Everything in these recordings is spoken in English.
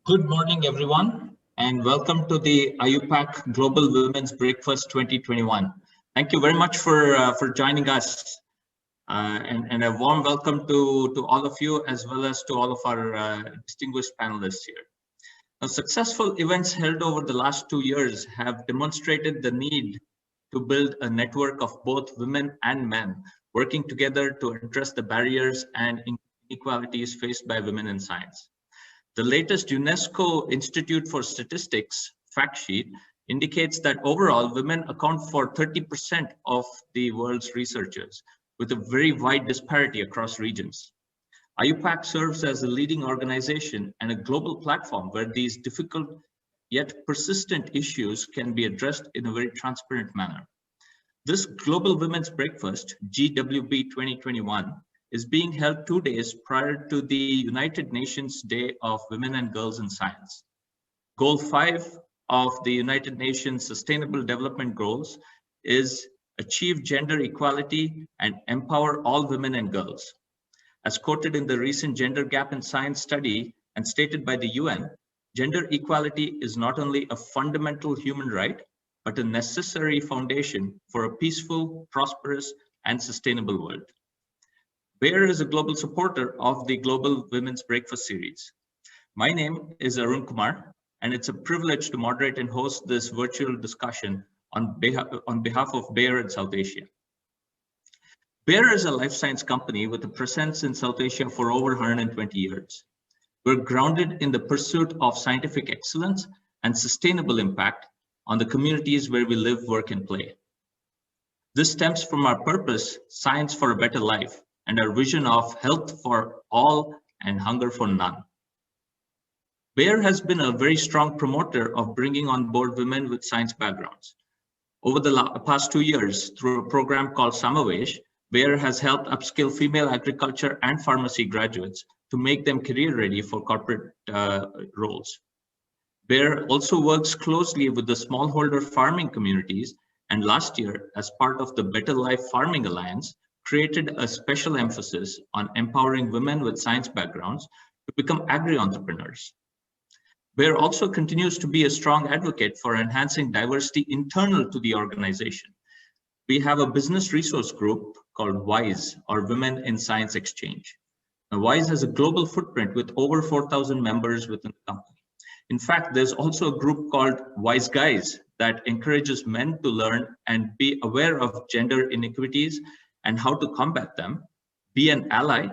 Good morning, everyone, and welcome to the IUPAC Global Women's Breakfast 2021. Thank you very much for joining us, and a warm welcome to all of you, as well as to all of our distinguished panelists here. Now, successful events held over the last 2 years have demonstrated the need to build a network of both women and men working together to address the barriers and inequalities faced by women in science. The latest UNESCO Institute for Statistics fact sheet indicates that overall women account for 30% of the world's researchers, with a very wide disparity across regions. IUPAC serves as a leading organization and a global platform where these difficult yet persistent issues can be addressed in a very transparent manner. This Global Women's Breakfast, GWB 2021, is being held 2 days prior to the United Nations Day of Women and Girls in Science. Goal 5 of the United Nations Sustainable Development Goals is achieve gender equality and empower all women and girls. As quoted in the recent Gender Gap in Science study and stated by the UN, gender equality is not only a fundamental human right, but a necessary foundation for a peaceful, prosperous, and sustainable world. Bayer is a global supporter of the Global Women's Breakfast series. My name is Arun Kumar, and it's a privilege to moderate and host this virtual discussion on behalf of Bayer in South Asia. Bayer is a life science company with a presence in South Asia for over 120 years. We're grounded in the pursuit of scientific excellence and sustainable impact on the communities where we live, work, and play. This stems from our purpose, science for a better life, and our vision of health for all and hunger for none. Bayer has been a very strong promoter of bringing on board women with science backgrounds. Over the past 2 years, through a program called Samavesh, Bayer has helped upskill female agriculture and pharmacy graduates to make them career ready for corporate roles. Bayer also works closely with the smallholder farming communities, and last year, as part of the Better Life Farming Alliance, created a special emphasis on empowering women with science backgrounds to become agri-entrepreneurs. Bayer also continues to be a strong advocate for enhancing diversity internal to the organization. We have a business resource group called WISE, or Women in Science Exchange. Now, WISE has a global footprint with over 4,000 members within the company. In fact, there's also a group called WISE Guys that encourages men to learn and be aware of gender inequities and how to combat them, be an ally,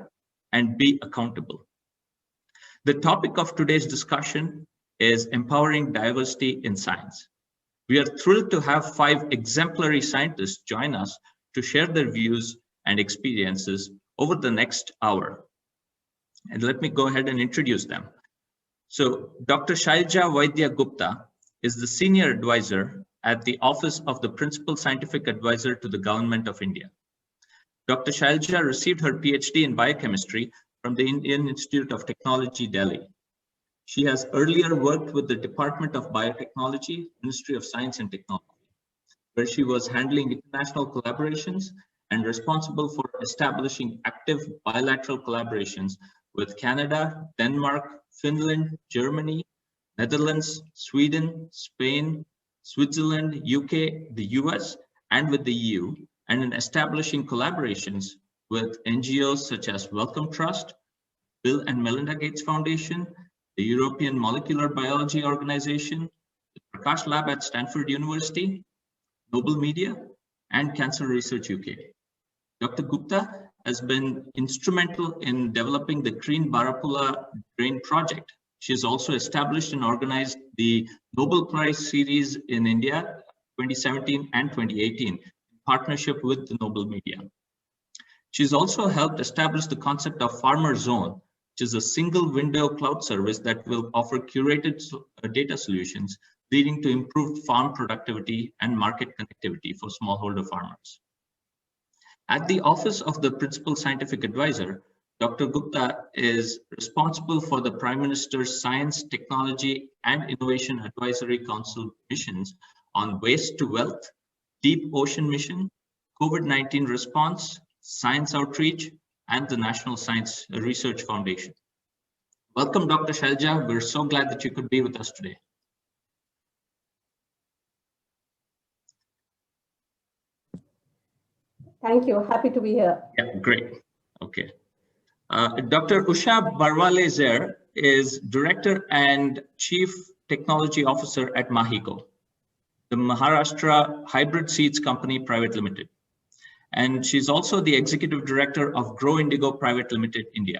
and be accountable. The topic of today's discussion is empowering diversity in science. We are thrilled to have 5 exemplary scientists join us to share their views and experiences over the next hour. And let me go ahead and introduce them. So, Dr. Shailja Vidya Gupta is the Senior Advisor at the Office of the Principal Scientific Advisor to the Government of India. Dr. Shailja received her PhD in biochemistry from the Indian Institute of Technology, Delhi. She has earlier worked with the Department of Biotechnology, Ministry of Science and Technology, where she was handling international collaborations and responsible for establishing active bilateral collaborations with Canada, Denmark, Finland, Germany, Netherlands, Sweden, Spain, Switzerland, UK, the US, and with the EU, and in establishing collaborations with NGOs such as Wellcome Trust, Bill and Melinda Gates Foundation, the European Molecular Biology Organization, the Prakash Lab at Stanford University, Noble Media, and Cancer Research UK. Dr. Gupta has been instrumental in developing the Green Barapula Drain Project. She has also established and organized the Nobel Prize Series in India 2017 and 2018 in partnership with the Noble Media. She's also helped establish the concept of Farmer Zone, which is a single window cloud service that will offer curated data solutions, leading to improved farm productivity and market connectivity for smallholder farmers. At the Office of the Principal Scientific Advisor, Dr. Gupta is responsible for the Prime Minister's Science, Technology, and Innovation Advisory Council missions on Waste to Wealth, Deep Ocean Mission, COVID-19 response, science outreach, and the National Science Research Foundation. Welcome, Dr. Shailja. We're so glad that you could be with us today. Thank you. Happy to be here. Yeah, great. Okay. Dr. Usha Barwale Zehr is Director and Chief Technology Officer at Mahyco, the Maharashtra Hybrid Seeds Company Private Limited. And she's also the Executive Director of Grow Indigo Private Limited, India.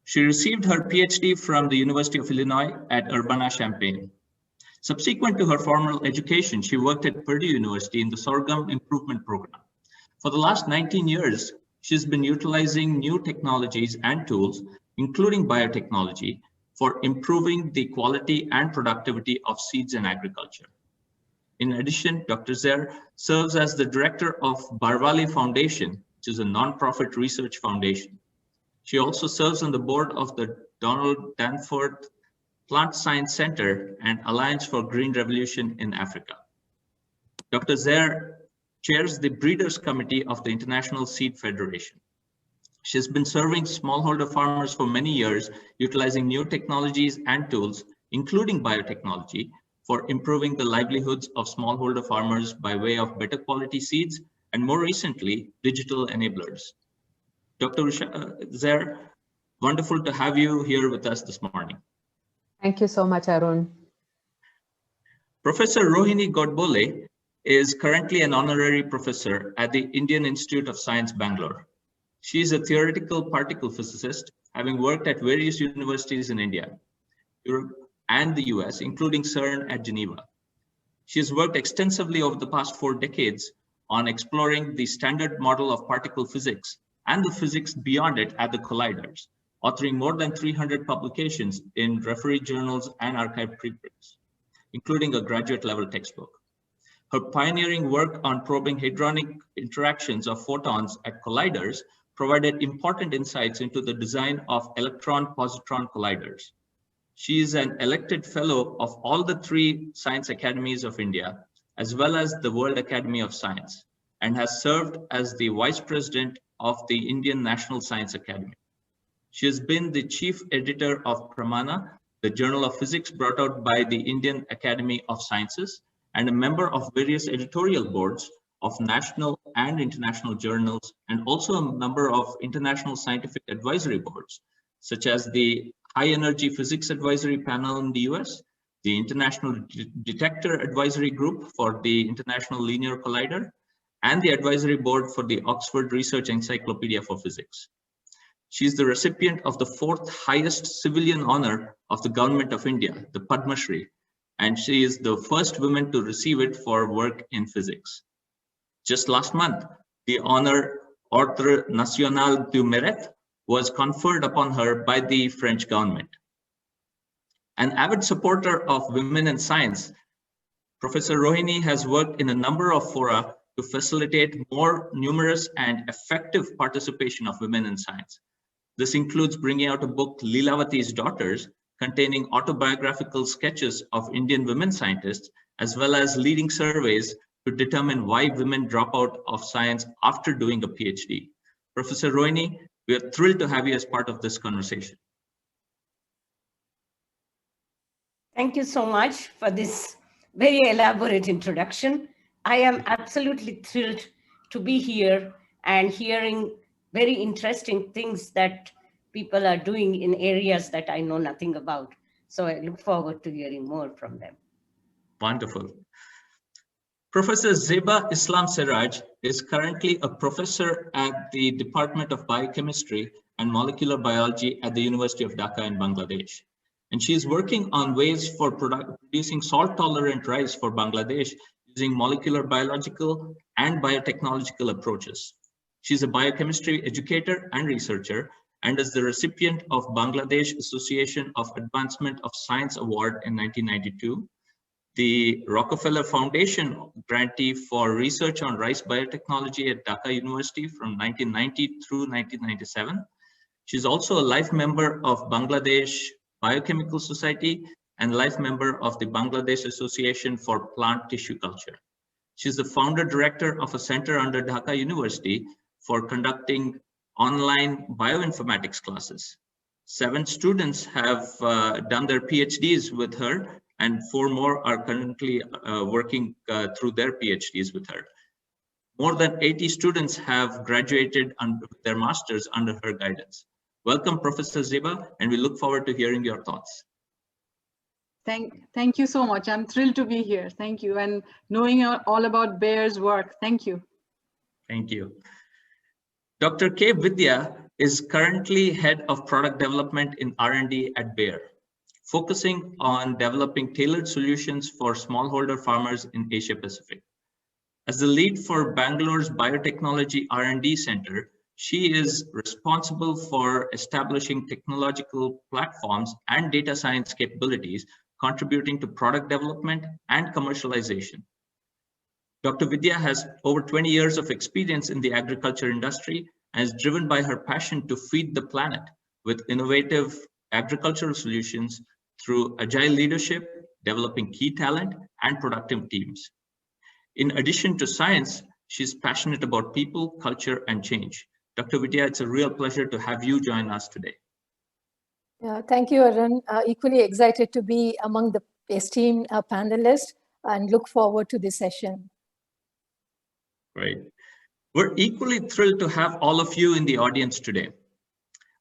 She received her PhD from the University of Illinois at Urbana-Champaign. Subsequent to her formal education, she worked at Purdue University in the Sorghum Improvement Program. For the last 19 years, she's been utilizing new technologies and tools, including biotechnology, for improving the quality and productivity of seeds and agriculture. In addition, Dr. Zehr serves as the director of Barwale Foundation, which is a nonprofit research foundation. She also serves on the board of the Donald Danforth Plant Science Center and Alliance for Green Revolution in Africa. Dr. Zehr chairs the Breeders Committee of the International Seed Federation. She has been serving smallholder farmers for many years, utilizing new technologies and tools, including biotechnology, for improving the livelihoods of smallholder farmers by way of better quality seeds and, more recently, digital enablers. Dr. Usha Zehr, wonderful to have you here with us this morning. Thank you so much, Arun. Professor Rohini Godbole is currently an honorary professor at the Indian Institute of Science, Bangalore. She is a theoretical particle physicist, having worked at various universities in India, Europe, and the US, including CERN at Geneva. She has worked extensively over the past 4 decades on exploring the standard model of particle physics and the physics beyond it at the colliders, authoring more than 300 publications in referee journals and archived preprints, including a graduate level textbook. Her pioneering work on probing hadronic interactions of photons at colliders provided important insights into the design of electron-positron colliders. She is an elected fellow of all the 3 science academies of India, as well as the World Academy of Science, and has served as the Vice President of the Indian National Science Academy. She has been the chief editor of Pramana, the journal of physics brought out by the Indian Academy of Sciences, and a member of various editorial boards of national and international journals, and also a member of international scientific advisory boards, such as the High Energy Physics Advisory Panel in the US, the International Detector Advisory Group for the International Linear Collider, and the advisory board for the Oxford Research Encyclopedia for Physics. She is the recipient of the 4th highest civilian honor of the Government of India, the Padma Shri, and she is the first woman to receive it for work in physics. Just last month, the honor Ordre National du Mérite was conferred upon her by the French government. An avid supporter of women in science, Professor Rohini has worked in a number of fora to facilitate more numerous and effective participation of women in science. This includes bringing out a book, Leelavati's Daughters, containing autobiographical sketches of Indian women scientists, as well as leading surveys to determine why women drop out of science after doing a PhD. Professor Rohini, we are thrilled to have you as part of this conversation. Thank you so much for this very elaborate introduction. I am absolutely thrilled to be here and hearing very interesting things that people are doing in areas that I know nothing about. So I look forward to hearing more from them. Wonderful. Professor Zeba Seraj is currently a professor at the Department of Biochemistry and Molecular Biology at the University of Dhaka in Bangladesh. And she is working on ways for producing salt-tolerant rice for Bangladesh using molecular biological and biotechnological approaches. She's a biochemistry educator and researcher and is the recipient of Bangladesh Association of Advancement of Science Award in 1992, the Rockefeller Foundation grantee for research on rice biotechnology at Dhaka University from 1990 through 1997. She's also a life member of Bangladesh Biochemical Society and life member of the Bangladesh Association for Plant Tissue Culture. She's the founder director of a center under Dhaka University for conducting online bioinformatics classes. 7 students have done their PhDs with her, and 4 more are currently working through their PhDs with her. More than 80 students have graduated under their masters under her guidance. Welcome, Professor Zeba, and we look forward to hearing your thoughts. Thank you so much. I'm thrilled to be here. Thank you. And knowing all about Baer's work. Thank you. Thank you. Dr. K. Vidya is currently head of product development in R&D at Baer, focusing on developing tailored solutions for smallholder farmers in Asia Pacific. As the lead for Bangalore's Biotechnology R&D Center, she is responsible for establishing technological platforms and data science capabilities, contributing to product development and commercialization. Dr. Vidya has over 20 years of experience in the agriculture industry and is driven by her passion to feed the planet with innovative agricultural solutions through agile leadership, developing key talent, and productive teams. In addition to science, she's passionate about people, culture, and change. Dr. Vidya, it's a real pleasure to have you join us today. Thank you, Arun. Equally excited to be among the esteemed panelists and look forward to this session. Great. We're equally thrilled to have all of you in the audience today.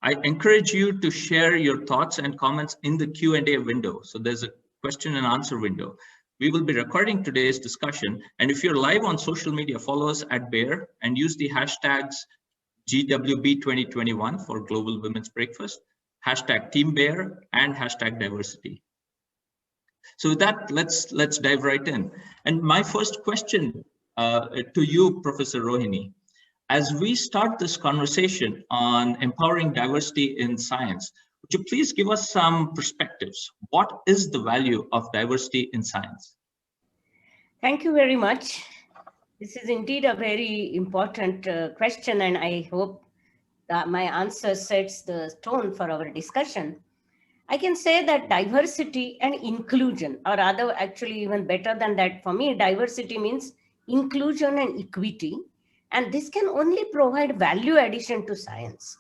I encourage you to share your thoughts and comments in the Q&A window. So there's a question and answer window. We will be recording today's discussion. And if you're live on social media, follow us at Baer and use the hashtags GWB2021 for Global Women's Breakfast, hashtag Team Baer, and hashtag diversity. So with that, let's dive right in. And my first question to you, Professor Rohini, as we start this conversation on empowering diversity in science, would you please give us some perspectives? What is the value of diversity in science? Thank you very much. This is indeed a very important question, and I hope that my answer sets the tone for our discussion. I can say that diversity and inclusion, or rather actually even better than that, for me, diversity means inclusion and equity, and this can only provide value addition to science.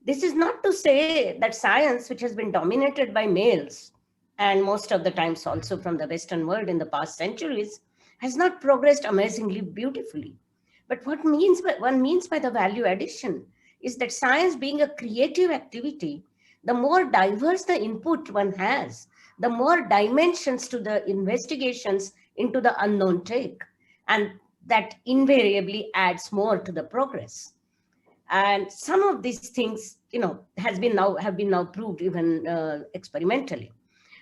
This is not to say that science, which has been dominated by males, and most of the times also from the Western world in the past centuries, has not progressed amazingly beautifully. But what one means by the value addition is that science being a creative activity, the more diverse the input one has, the more dimensions to the investigations into the unknown take. And that invariably adds more to the progress. And some of these things, have been now proved even experimentally.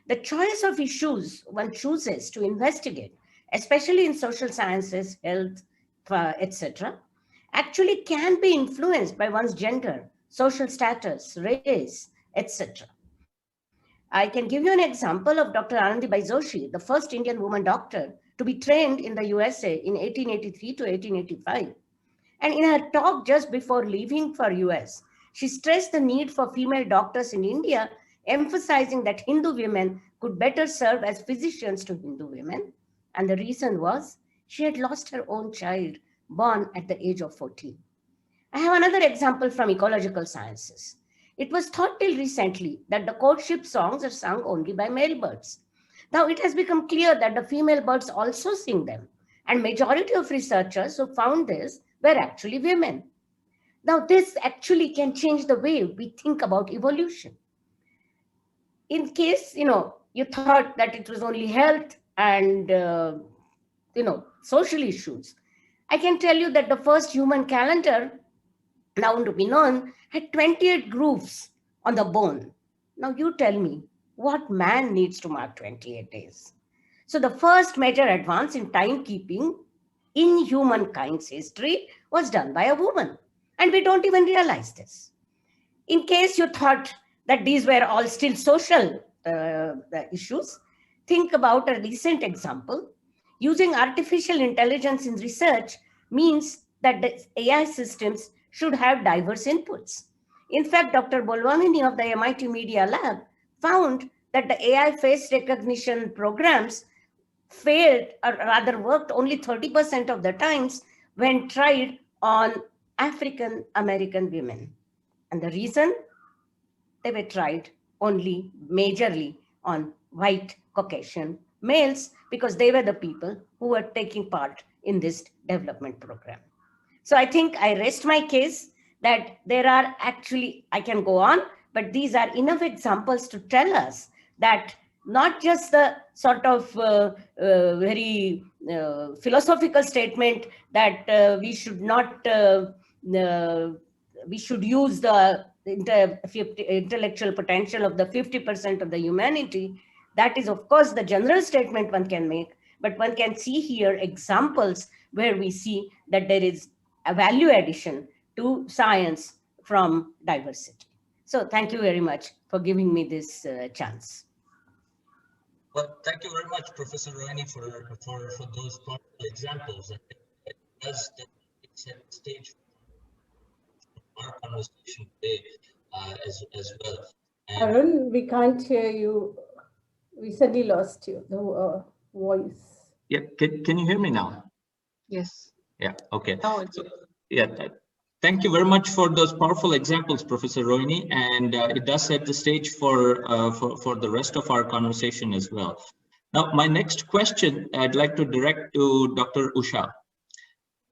The choice of issues one chooses to investigate, especially in social sciences, health, etc., actually can be influenced by one's gender, social status, race, etc. I can give you an example of Dr. Anandibai Joshi, the first Indian woman doctor to be trained in the USA in 1883 to 1885. And in her talk just before leaving for US, she stressed the need for female doctors in India, emphasizing that Hindu women could better serve as physicians to Hindu women. And the reason was she had lost her own child, born at the age of 14. I have another example from ecological sciences. It was thought till recently that the courtship songs are sung only by male birds. Now it has become clear that the female birds also sing them, and majority of researchers who found this were actually women. Now this actually can change the way we think about evolution. In case, you thought that it was only health and, social issues, I can tell you that the first human calendar, now to be known, had 28 grooves on the bone. Now you tell me, what man needs to mark 28 days? So the first major advance in timekeeping in humankind's history was done by a woman. And we don't even realize this. In case you thought that these were all still social issues, think about a recent example. Using artificial intelligence in research means that the AI systems should have diverse inputs. In fact, Dr. Bolwamini of the MIT Media Lab found that the AI face recognition programs failed, or rather worked only 30% of the times when tried on African American women. And the reason? they were tried only majorly on white Caucasian males because they were the people who were taking part in this development program. So I think I rest my case that there are actually, I can go on, but these are enough examples to tell us that not just the sort of very philosophical statement that we should not, we should use the intellectual potential of the 50% of the humanity. That is, of course, the general statement one can make, but one can see here examples where we see that there is a value addition to science from diversity. So thank you very much for giving me this chance. Well, thank you very much, Professor Rohini, for those powerful examples. I think it does set the stage for our conversation today as well. And Arun, we can't hear you. We suddenly lost you, the voice. yeah, can you hear me now? Yes. Yeah, okay. Oh, So, yeah, thank you very much for those powerful examples, Professor Rohini, and it does set the stage for the rest of our conversation as well. Now, my next question I'd like to direct to Dr. Usha.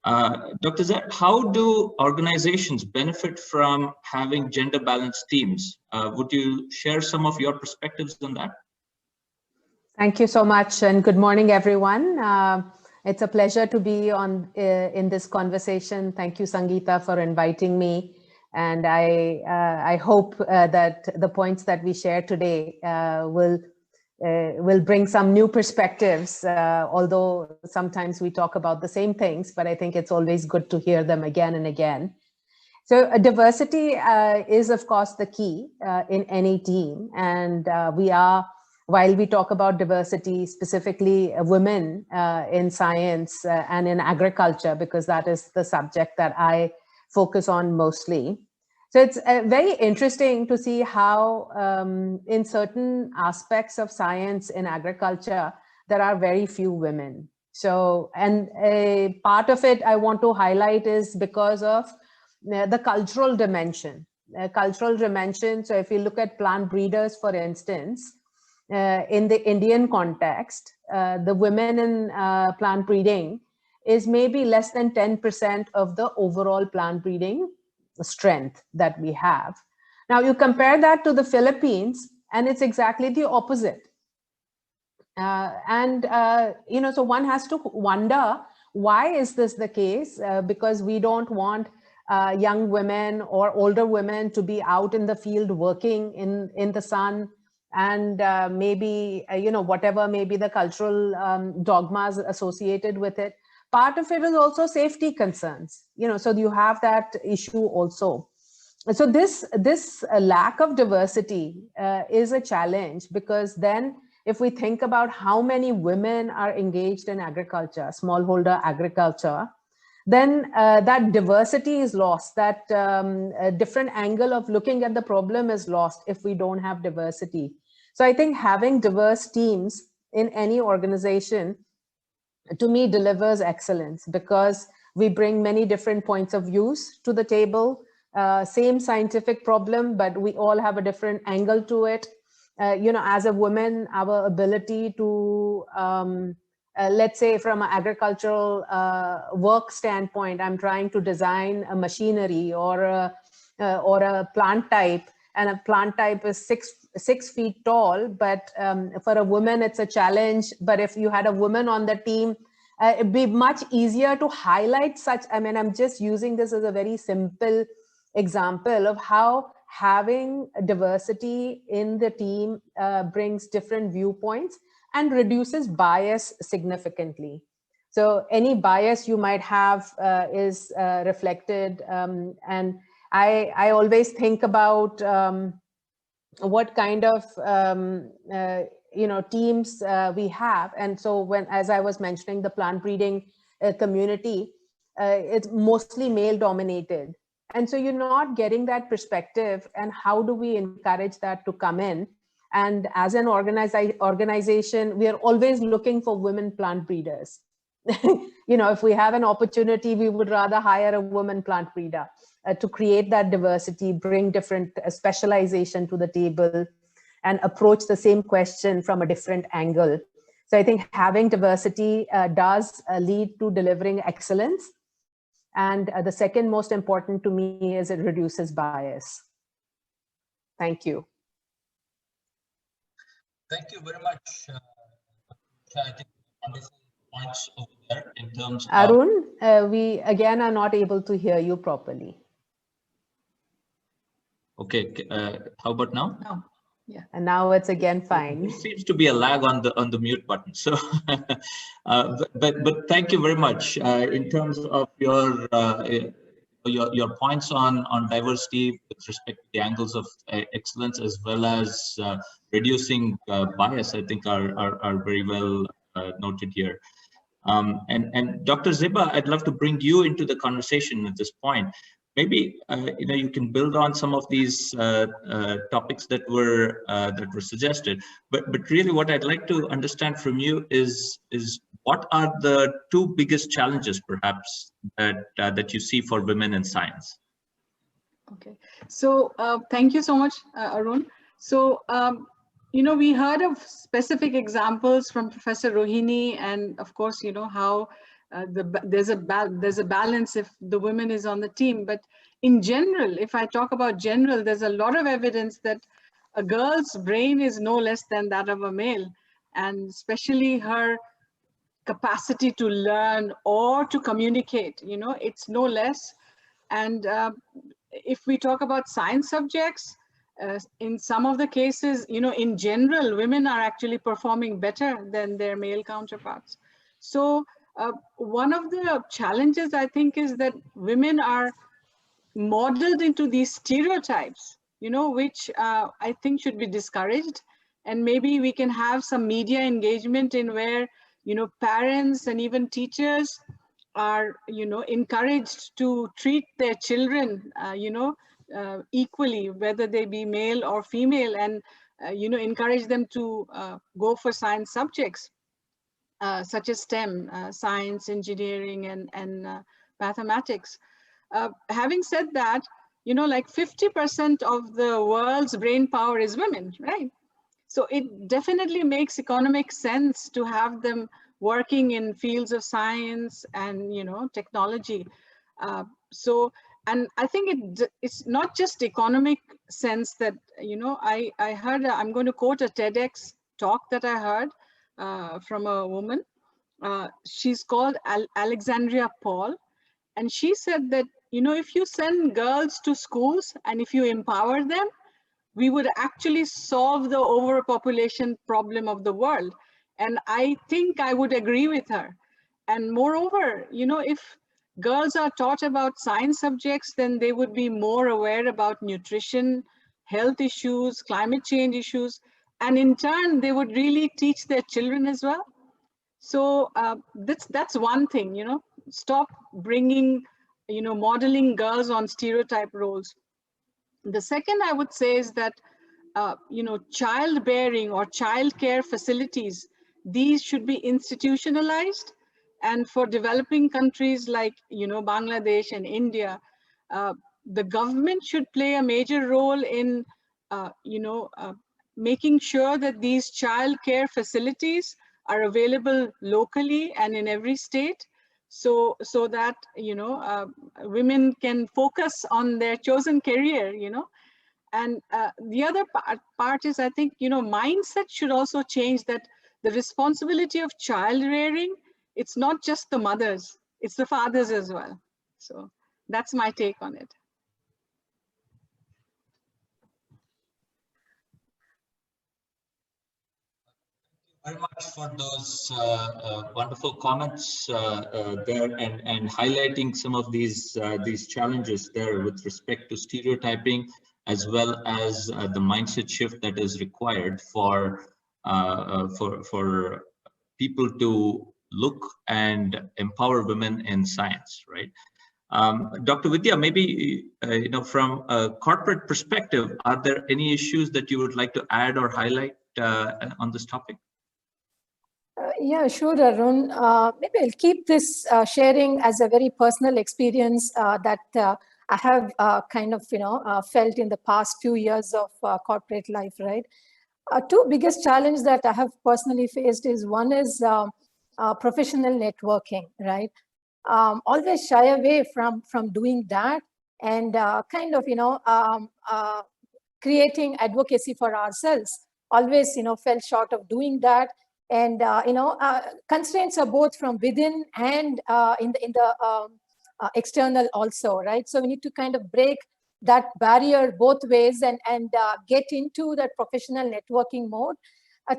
Dr. Zehr, how do organizations benefit from having gender balanced teams? Would you share some of your perspectives on that? Thank you so much, and good morning, everyone. It's a pleasure to be on in this conversation. Thank you, Sangeeta, for inviting me. And I hope that the points that we share today will bring some new perspectives, although sometimes we talk about the same things, but I think it's always good to hear them again and again. So diversity is, of course, the key in any team. And while we talk about diversity, specifically women in science and in agriculture, because that is the subject that I focus on mostly. So it's very interesting to see how in certain aspects of science in agriculture, there are very few women. So, and a part of it I want to highlight is because of the cultural dimension. So if you look at plant breeders, for instance, in the Indian context, the women in plant breeding is maybe less than 10% of the overall plant breeding strength that we have. Now you compare that to the Philippines and it's exactly the opposite. So one has to wonder, why is this the case? Because we don't want young women or older women to be out in the field working in the sun, and maybe, whatever may be the cultural dogmas associated with it. Part of it is also safety concerns, so you have that issue also. So this lack of diversity is a challenge, because then if we think about how many women are engaged in agriculture, smallholder agriculture, then that diversity is lost, that a different angle of looking at the problem is lost if we don't have diversity. So I think having diverse teams in any organization, to me, delivers excellence, because we bring many different points of views to the table, same scientific problem, but we all have a different angle to it. As a woman, our ability to, let's say from an agricultural work standpoint, I'm trying to design a machinery or a plant type, and a plant type is six feet tall, but for a woman, it's a challenge. But if you had a woman on the team, it'd be much easier to highlight such. I mean, I'm just using this as a very simple example of how having diversity in the team brings different viewpoints and reduces bias significantly. So any bias you might have is reflected, and I always think about what kind of teams we have. And so as I was mentioning, the plant breeding community, it's mostly male dominated. And so you're not getting that perspective, and how do we encourage that to come in? And as an organization, we are always looking for women plant breeders. if we have an opportunity, we would rather hire a woman plant breeder to create that diversity, bring different specialization to the table, and approach the same question from a different angle. So I think having diversity does lead to delivering excellence. And the second most important to me is it reduces bias. Thank you. Thank you very much. I think wonderful points over there in terms Arun, we again are not able to hear you properly. Okay, how about now? No. Yeah. And now it's again fine. There seems to be a lag on the mute button. So, but thank you very much in terms of your points on diversity with respect to the angles of excellence, as well as reducing bias. I think are very well noted here. And Dr. Zeba, I'd love to bring you into the conversation at this point. Maybe you can build on some of these topics that were suggested. But really, what I'd like to understand from you is what are the two biggest challenges, perhaps, that you see for women in science? Okay, so thank you so much, Arun. So we heard of specific examples from Professor Rohini, and of course, how there's a balance if the woman is on the team. But in general, if I talk about general, there's a lot of evidence that a girl's brain is no less than that of a male, and especially her capacity to learn or to communicate, it's no less. And if we talk about science subjects, in some of the cases, in general, women are actually performing better than their male counterparts. So one of the challenges, I think, is that women are modeled into these stereotypes, which I think should be discouraged. And maybe we can have some media engagement in where, parents and even teachers are, encouraged to treat their children, equally, whether they be male or female, and, encourage them to go for science subjects, such as STEM, science, engineering, and mathematics. Having said that, like 50% of the world's brain power is women, right? So it definitely makes economic sense to have them working in fields of science and, technology. And I think it's not just economic sense that, I heard, I'm going to quote a TEDx talk that I heard from a woman. She's called Alexandria Paul. And she said that, if you send girls to schools and if you empower them, we would actually solve the overpopulation problem of the world. And I think I would agree with her. And moreover, if girls are taught about science subjects, then they would be more aware about nutrition, health issues, climate change issues, and in turn, they would really teach their children as well. So that's one thing, stop bringing, modeling girls on stereotype roles. The second I would say is that, childbearing or childcare facilities, these should be institutionalized. And for developing countries like, Bangladesh and India, the government should play a major role in, making sure that these childcare facilities are available locally and in every state. So that, women can focus on their chosen career, And the other part is, I think, mindset should also change, that the responsibility of child rearing, it's not just the mothers, it's the fathers as well. So that's my take on it. Very much for those wonderful comments there, and highlighting some of these challenges there with respect to stereotyping, as well as the mindset shift that is required for people to look and empower women in science, right? Dr. Vidya, maybe from a corporate perspective, are there any issues that you would like to add or highlight on this topic? Yeah, sure, Arun. Maybe I'll keep this sharing as a very personal experience that I have kind of, felt in the past few years of corporate life, right? Two biggest challenges that I have personally faced is one is professional networking, right? Always shy away from doing that and kind of, creating advocacy for ourselves. Always, fell short of doing that. And, constraints are both from within and in the external also, right? So we need to kind of break that barrier both ways and get into that professional networking mode.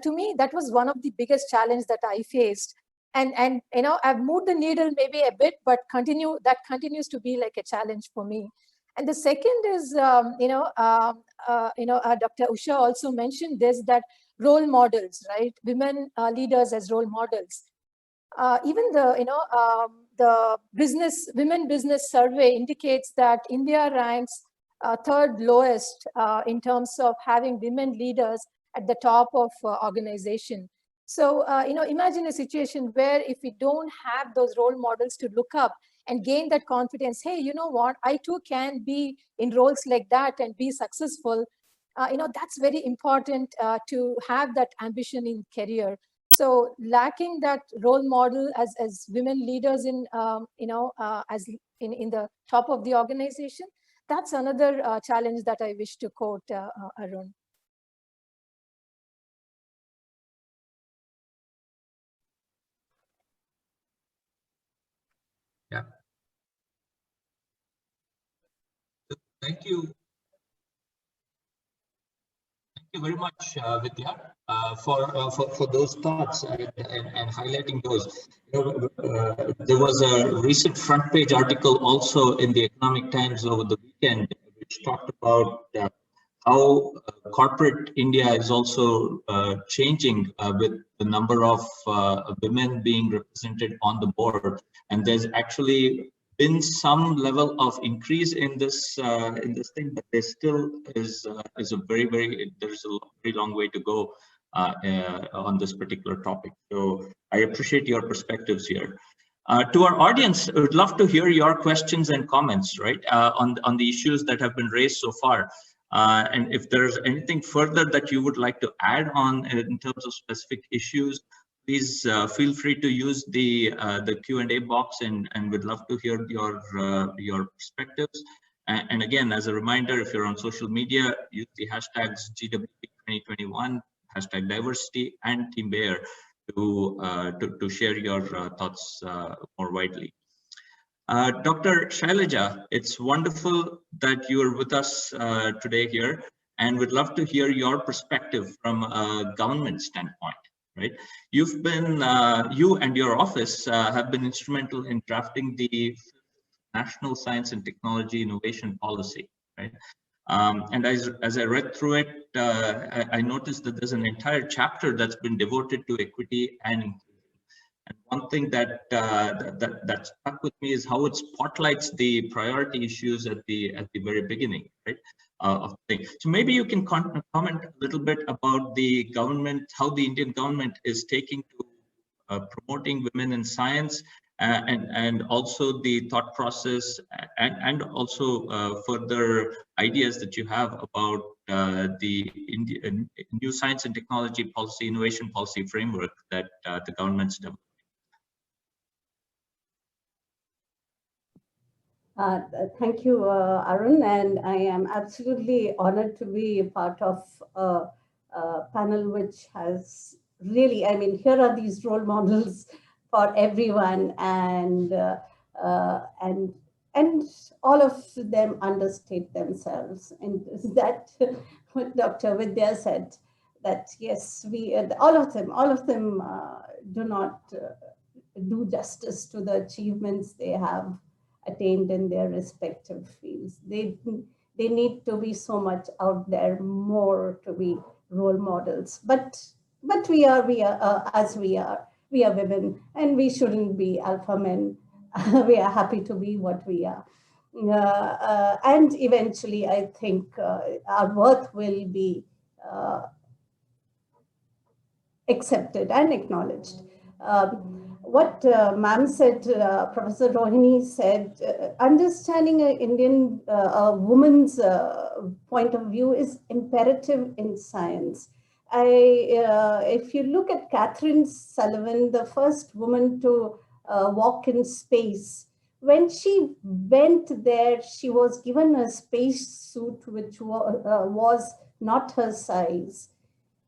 To me, that was one of the biggest challenges that I faced. And I've moved the needle maybe a bit, but continues to be like a challenge for me. And the second is, Dr. Usha also mentioned this, that role models, right? Women leaders as role models. Even the women business survey indicates that India ranks third lowest in terms of having women leaders at the top of organization. So, imagine a situation where if we don't have those role models to look up and gain that confidence, hey, you know what, I too can be in roles like that and be successful. That's very important to have that ambition in career. So lacking that role model as women leaders in, as in the top of the organization, that's another challenge that I wish to quote, Arun. Yeah. Thank you. Thank you very much, Vidya, for those thoughts and highlighting those. There was a recent front page article also in the Economic Times over the weekend, which talked about how corporate India is also changing with the number of women being represented on the board, and there's actually been some level of increase in this thing, but there still is a very there's a very long way to go on this particular topic. So I appreciate your perspectives here. To our audience, I would love to hear your questions and comments, right, on the issues that have been raised so far. And if there's anything further that you would like to add on in terms of specific issues, please feel free to use the Q&A box, and we'd love to hear your perspectives. And again, as a reminder, if you're on social media, use the hashtags GWP2021, hashtag diversity, and Team Bayer to share your thoughts more widely. Dr. Shailja, it's wonderful that you are with us today here, and we'd love to hear your perspective from a government standpoint. Right, you've been you and your office have been instrumental in drafting the National Science and Technology Innovation Policy. Right, and as I read through it, I noticed that there's an entire chapter that's been devoted to equity and inclusion. And one thing that that stuck with me is how it spotlights the priority issues at the very beginning, right? Of the thing. So maybe you can comment a little bit about the government, how the Indian government is taking to promoting women in science, and also the thought process, and also further ideas that you have about the Indian new science and technology policy, innovation policy framework that the government's developed. Thank you, Arun, and I am absolutely honored to be a part of a panel which has really, I mean, here are these role models for everyone, and all of them understate themselves. And that what Dr. Vidya said, that yes, we all of them do not do justice to the achievements they have attained in their respective fields. They need to be so much out there more to be role models. But we are as we are women, and we shouldn't be alpha men. We are happy to be what we are. And eventually, I think our worth will be accepted and acknowledged. What ma'am said, Professor Rohini said, understanding an Indian woman's point of view is imperative in science. If you look at Catherine Sullivan, the first woman to walk in space, when she went there, she was given a space suit which was not her size,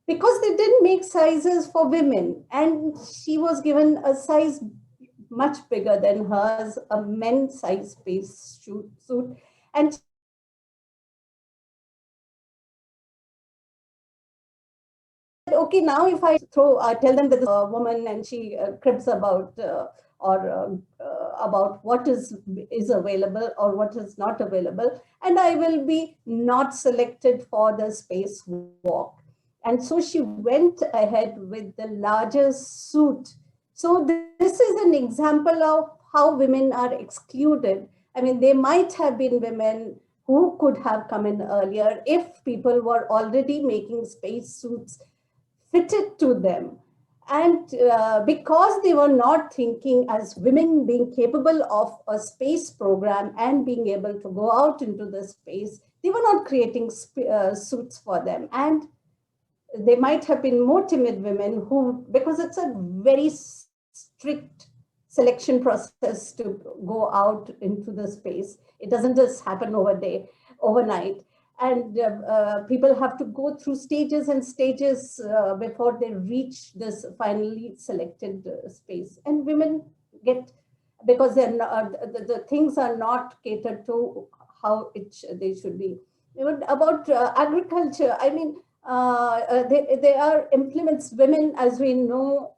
because they didn't make sizes for women, and she was given a size much bigger than hers, a men's size space suit. And okay, now if I tell them that this woman and she cribs about about what is available or what is not available, and I will be not selected for the space walk. And so she went ahead with the larger suit. So this is an example of how women are excluded. I mean, there might have been women who could have come in earlier if people were already making space suits fitted to them. And because they were not thinking as women being capable of a space program and being able to go out into the space, they were not creating suits for them. And there might have been more timid women who, because it's a very strict selection process to go out into the space. It doesn't just happen overnight. And people have to go through stages and stages before they reach this finally selected space. And women get, because they're not, the things are not catered to how they should be. About agriculture, I mean, there are implements. Women, as we know,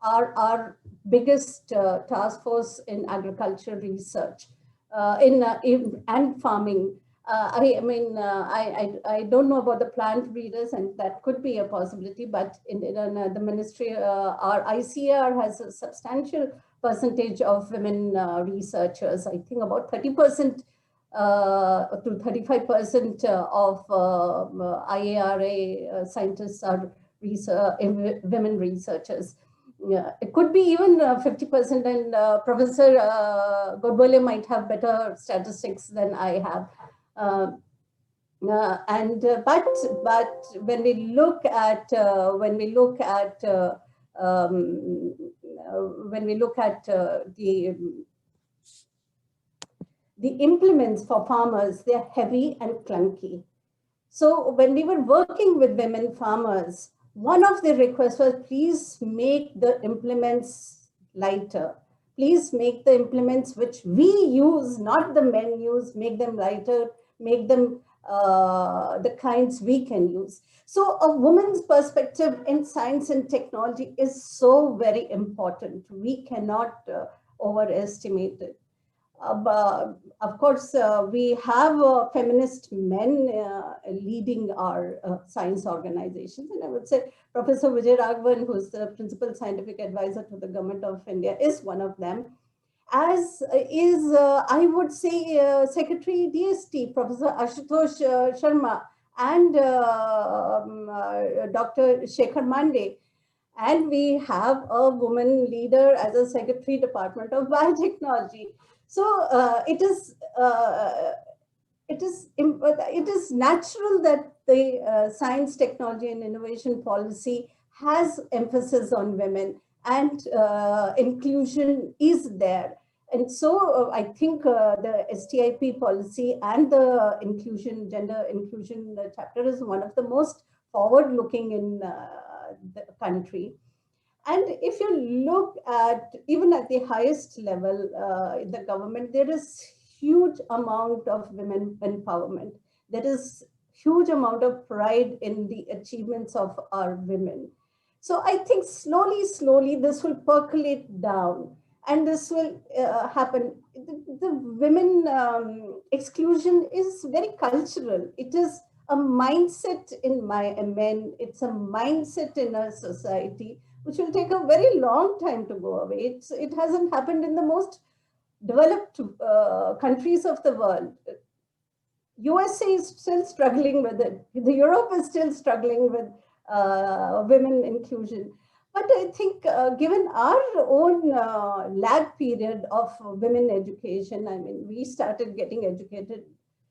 are our biggest task force in agriculture research and farming. I don't know about the plant breeders, and that could be a possibility, but in the ministry, our ICAR has a substantial percentage of women researchers. I think about 30% to 35% of IARA scientists are women researchers. It could be even 50%, and Professor Godbole might have better statistics than I have. But when we look at the implements for farmers, they're heavy and clunky. So when we were working with women farmers, one of the requests was, please make the implements lighter. Please make the implements which we use, not the men use, make them lighter, make them the kinds we can use. So a woman's perspective in science and technology is so very important. We cannot overestimate it. Of course, we have feminist men leading our science organizations. And I would say Professor Vijay Raghavan, who's the principal scientific advisor to the government of India, is one of them. As is, I would say, Secretary DST, Professor Ashutosh Sharma, and Dr. Shekhar Mande. And we have a woman leader as a Secretary, Department of Biotechnology. So it is natural that the science, technology, and innovation policy has emphasis on women, and inclusion is there. And so I think the STIP policy and the gender inclusion chapter is one of the most forward-looking in the country. And if you look at, even at the highest level in the government, there is huge amount of women empowerment. There is huge amount of pride in the achievements of our women. So I think slowly this will percolate down, and this will happen. The women exclusion is very cultural. It is a mindset in men. It's a mindset in our society, which will take a very long time to go away. It hasn't happened in the most developed countries of the world. USA is still struggling with it. Europe is still struggling with women inclusion. But I think given our own lag period of women education, I mean, we started getting educated,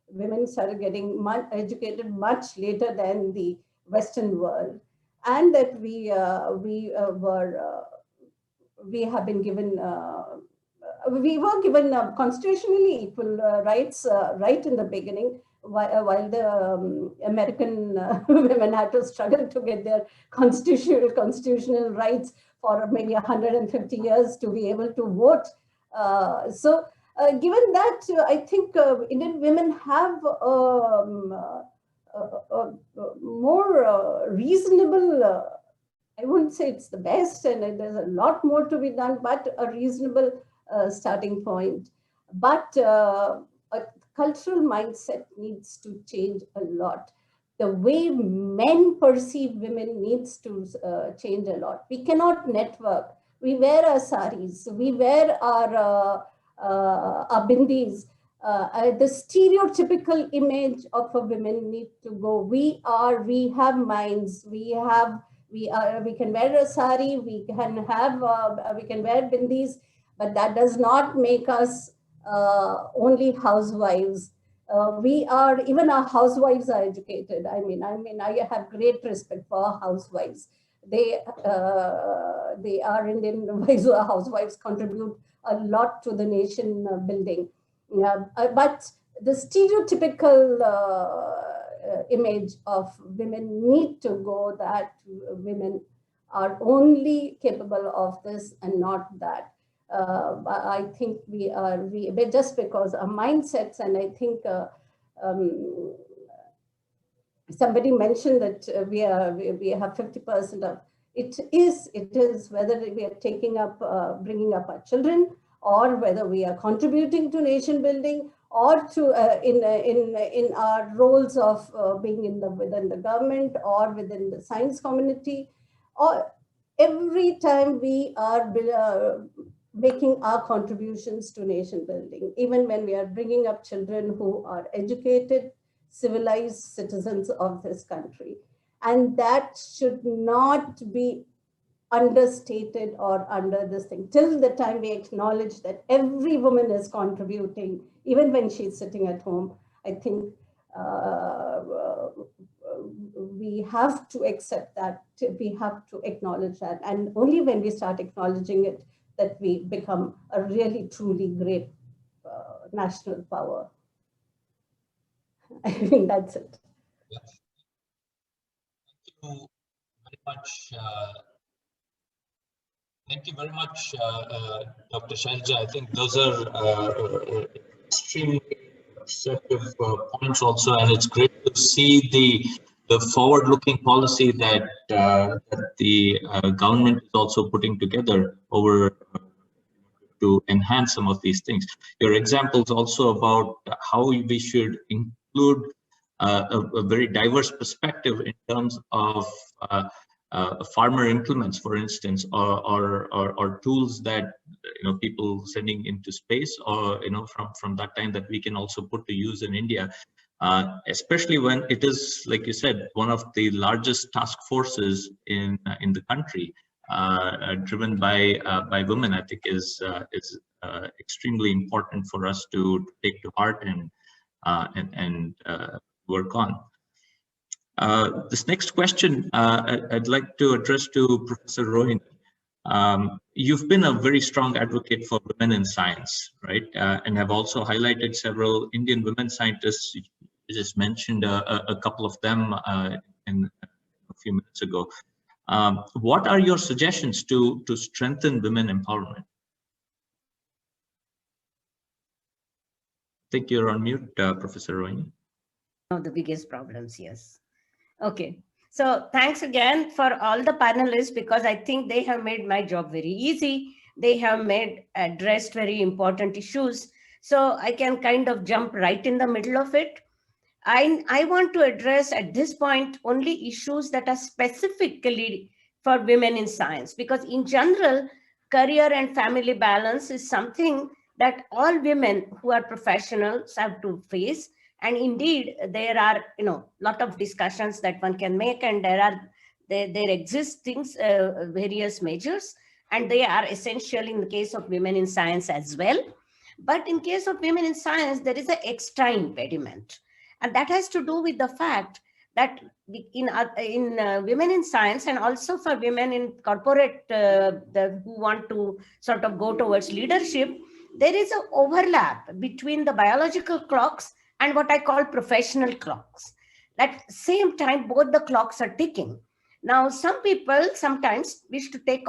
women started getting educated much later than the Western world, and that we have been given, we were given constitutionally equal rights right in the beginning, while the American women had to struggle to get their constitutional rights for maybe 150 years to be able to vote. Given that, I think Indian women have more reasonable, I wouldn't say it's the best, and there's a lot more to be done, but a reasonable starting point. But a cultural mindset needs to change a lot. The way men perceive women needs to change a lot. We cannot network. We wear our saris, we wear our bindis. The stereotypical image of a woman need to go. We have minds, we can wear a sari, we can wear bindis, but that does not make us only housewives. Even our housewives are educated. I have great respect for our housewives. They are Indian housewives contribute a lot to the nation building. But the stereotypical image of women need to go, that women are only capable of this and not that. I think we just because our mindsets, and I think somebody mentioned that we have 50% of it is whether we are taking up bringing up our children, or whether we are contributing to nation building, or to in our roles of being within the government or within the science community, or every time we are making our contributions to nation building, even when we are bringing up children who are educated, civilized citizens of this country. And that should not be understated or under this thing. Till the time we acknowledge that every woman is contributing, even when she's sitting at home, I think we have to accept that, we have to acknowledge that. And only when we start acknowledging it, that we become a really, truly great national power. I think that's it. Thank you very much, Dr. Shailja. I think those are extremely perceptive points also, and it's great to see the forward-looking policy that the government is also putting together over to enhance some of these things. Your examples also about how we should include a very diverse perspective in terms of farmer implements, for instance, or tools that people sending into space, or from that time that we can also put to use in India, especially when it is, like you said, one of the largest task forces in the country, driven by women. I think is extremely important for us to take to heart and work on. This next question I'd like to address to Professor Rohini. You've been a very strong advocate for women in science, right? And have also highlighted several Indian women scientists. You just mentioned a couple of them in a few minutes ago. What are your suggestions to strengthen women empowerment? I think you're on mute, Professor Rohini. One of the biggest problems, yes. Okay, so thanks again for all the panelists, because I think they have made my job very easy. They have addressed very important issues. So I can kind of jump right in the middle of it. I want to address at this point only issues that are specifically for women in science, because in general, career and family balance is something that all women who are professionals have to face. And indeed, there are, lot of discussions that one can make, and there there exist things, various measures, and they are essential in the case of women in science as well. But in case of women in science, there is an extra impediment. And that has to do with the fact that in women in science, and also for women in corporate who want to sort of go towards leadership, there is an overlap between the biological clocks and what I call professional clocks. At the same time, both the clocks are ticking. Now, some people sometimes wish to take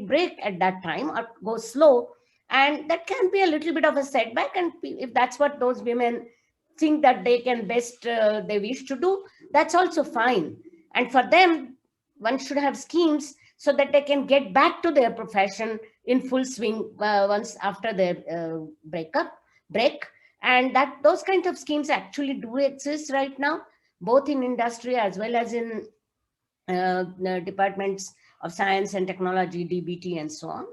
break at that time or go slow, and that can be a little bit of a setback. And if that's what those women think that they can best, they wish to do, that's also fine. And for them, one should have schemes so that they can get back to their profession in full swing once after their break. And that those kinds of schemes actually do exist right now, both in industry as well as in departments of science and technology, DBT, and so on.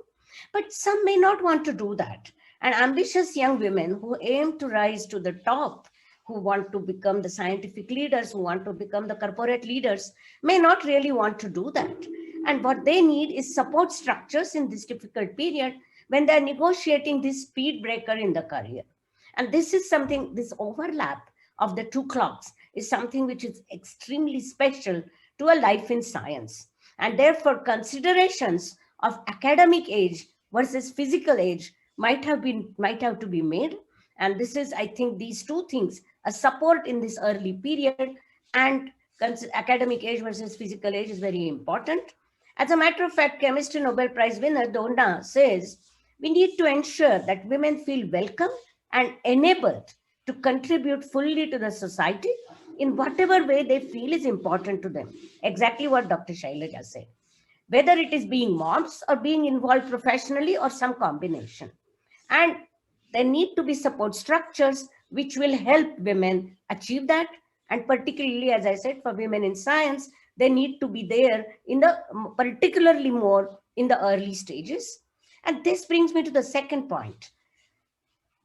But some may not want to do that. And ambitious young women who aim to rise to the top, who want to become the scientific leaders, who want to become the corporate leaders, may not really want to do that. And what they need is support structures in this difficult period when they're negotiating this speed breaker in the career. And this is something, this overlap of the two clocks is something which is extremely special to a life in science. And therefore, considerations of academic age versus physical age might have to be made. And this is, I think, these two things, a support in this early period and academic age versus physical age is very important. As a matter of fact, Chemistry Nobel Prize winner Donna says, we need to ensure that women feel welcome and enabled to contribute fully to the society in whatever way they feel is important to them. Exactly what Dr. Shailja said. Whether it is being moms or being involved professionally or some combination. And there need to be support structures which will help women achieve that. And particularly, as I said, for women in science, they need to be there in the, particularly more in the early stages. And this brings me to the second point.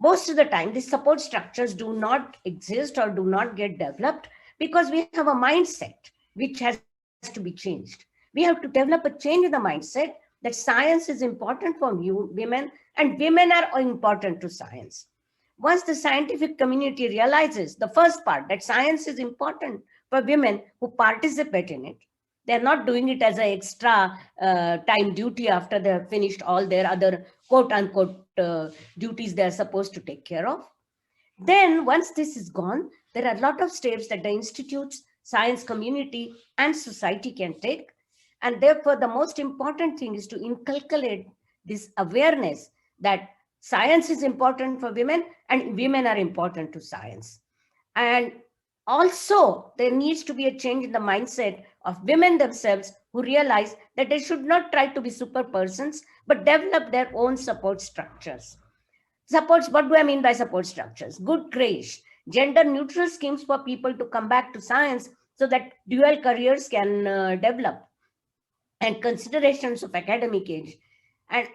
Most of the time, these support structures do not exist or do not get developed because we have a mindset which has to be changed. We have to develop a change in the mindset that science is important for women and women are important to science. Once the scientific community realizes the first part, that science is important for women who participate in it, they're not doing it as an extra time duty after they have finished all their other quote unquote duties they're supposed to take care of. Then once this is gone, there are a lot of steps that the institutes, science community and society can take. And therefore, the most important thing is to inculcate this awareness that science is important for women and women are important to science. And also, there needs to be a change in the mindset of women themselves who realize that they should not try to be super persons, but develop their own support structures. Supports, what do I mean by support structures? Good creche, gender neutral schemes for people to come back to science so that dual careers can develop, and considerations of academic age. And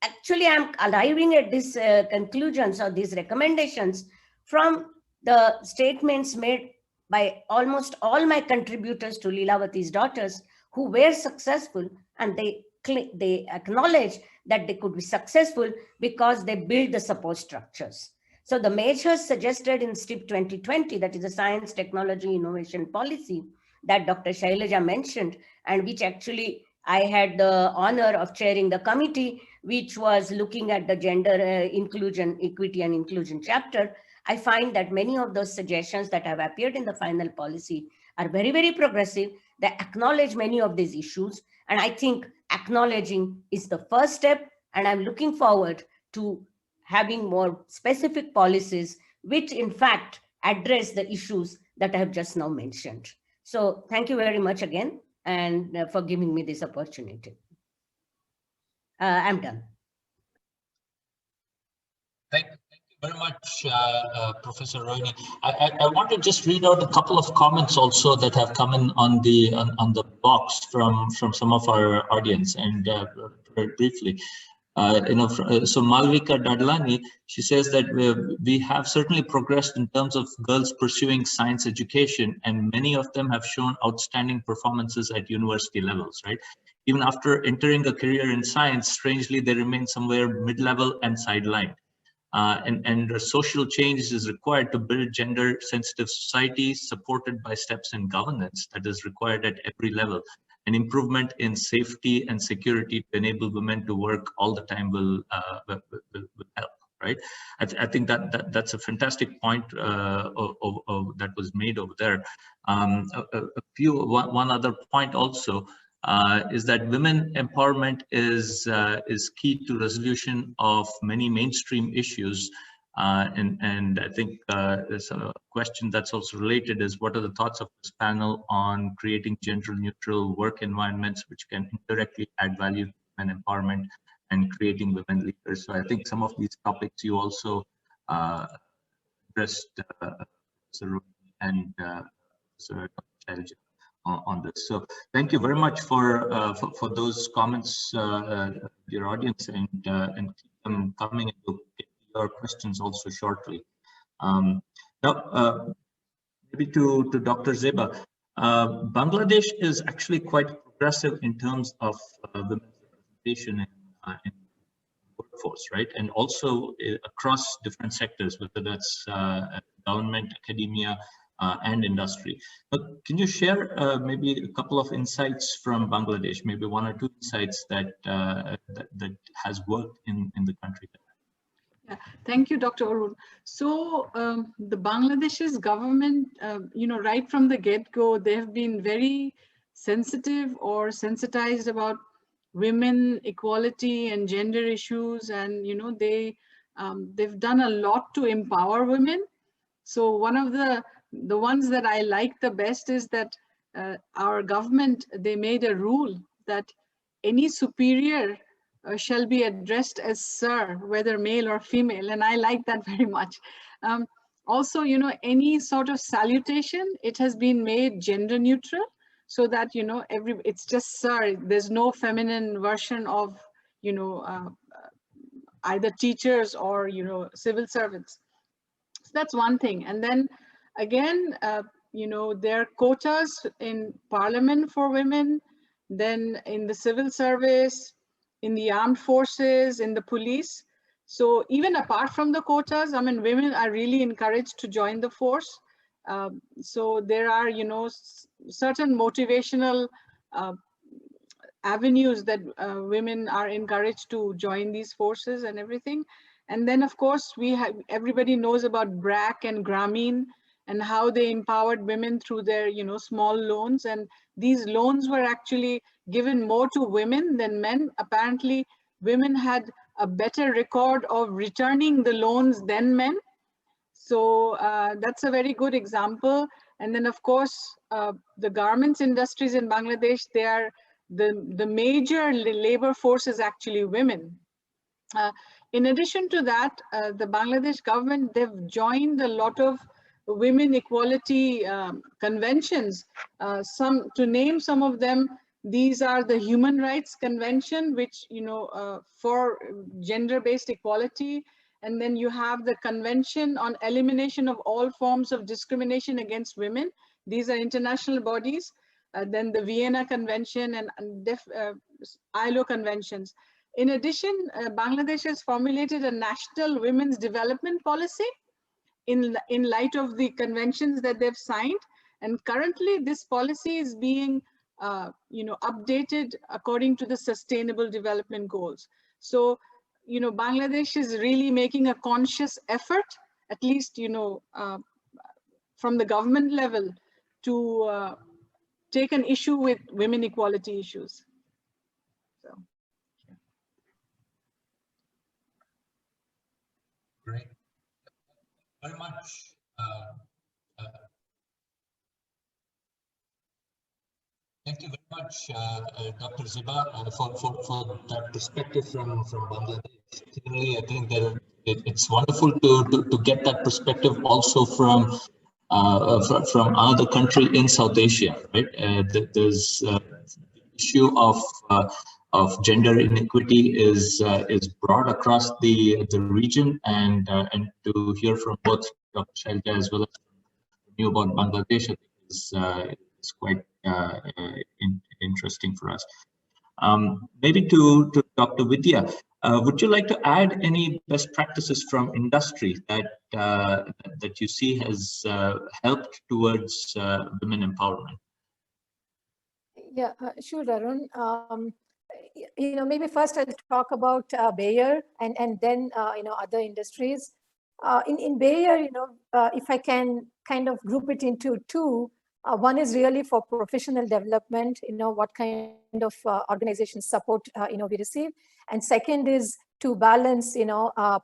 actually, I'm arriving at these conclusions or these recommendations from the statements made by almost all my contributors to Lilavati's daughters who were successful, and they acknowledge that they could be successful because they build the support structures. So the measures suggested in STIP 2020, that is the Science, Technology, Innovation Policy that Dr. Shailja mentioned, and which actually I had the honor of chairing the committee, which was looking at the gender inclusion, equity and inclusion chapter. I find that many of those suggestions that have appeared in the final policy are very, very progressive. They acknowledge many of these issues. And I think acknowledging is the first step. And I'm looking forward to having more specific policies, which in fact address the issues that I have just now mentioned. So thank you very much again, and for giving me this opportunity. I'm done. Thank you very much, Professor Rohini. I want to just read out a couple of comments also that have come in on the box from some of our audience, and very briefly. So Malvika Dadlani, she says that we have certainly progressed in terms of girls pursuing science education, and many of them have shown outstanding performances at university levels, right? Even after entering a career in science, strangely, they remain somewhere mid-level and sidelined. And social change is required to build gender-sensitive societies supported by steps in governance that is required at every level. An improvement in safety and security to enable women to work all the time will help, right? I think that's a fantastic point that was made over there. One other point also is that women empowerment is key to resolution of many mainstream issues. And I think there's a question that's also related is, what are the thoughts of this panel on creating gender neutral work environments which can indirectly add value to women empowerment and creating women leaders? So I think some of these topics you also addressed, and Shailja on this. So thank you very much for those comments, your audience, and keep them coming, and we'll get your questions also shortly. Now, maybe to Dr. Zeba, Bangladesh is actually quite progressive in terms of women's representation in workforce, right? And also across different sectors, whether that's government, academia, and industry. But can you share maybe a couple of insights from Bangladesh, maybe one or two insights that that has worked in the country? Yeah, thank you, Dr. Arun. So the Bangladesh's government, right from the get-go, they have been very sensitive or sensitized about women equality and gender issues, and they've done a lot to empower women. So one of the ones that I like the best is that our government, they made a rule that any superior shall be addressed as sir, whether male or female, and I like that very much. Also, any sort of salutation, it has been made gender neutral, so that it's just sir. There's no feminine version of either teachers or civil servants. So that's one thing. And then again, there are quotas in parliament for women, then in the civil service, in the armed forces, in the police. So even apart from the quotas, I mean, women are really encouraged to join the force. So there are, certain motivational avenues that women are encouraged to join these forces and everything. And then, of course, everybody knows about BRAC and Grameen and how they empowered women through their, small loans. And these loans were actually given more to women than men. Apparently, women had a better record of returning the loans than men. So that's a very good example. And then, of course, the garments industries in Bangladesh, they are the major labor force is actually women. In addition to that, the Bangladesh government, they've joined a lot of women equality conventions. To name some of them, these are the Human Rights Convention, which, for gender-based equality. And then you have the Convention on Elimination of All Forms of Discrimination Against Women. These are international bodies. Then the Vienna Convention and ILO conventions. In addition, Bangladesh has formulated a national women's development policy in light of the conventions that they've signed. And currently this policy is being updated according to the Sustainable Development Goals. So, Bangladesh is really making a conscious effort, at least, from the government level, to take an issue with women equality issues. So. Great. Very much. Thank you very much, Dr. Zeba, for that perspective from Bangladesh. Clearly, I think that it's wonderful to get that perspective also from another country in South Asia, right? There's the issue of gender inequity is broad across the region, and to hear from both Dr. Shailja as well as new about Bangladesh, I think is quite interesting for us. Maybe to Dr. Vidya, would you like to add any best practices from industry that that you see has helped towards women empowerment? Yeah, sure, Arun. Maybe first I'll talk about Bayer and then other industries. In Bayer, if I can kind of group it into two. One is really for professional development, what kind of organization support, we receive. And second is to balance,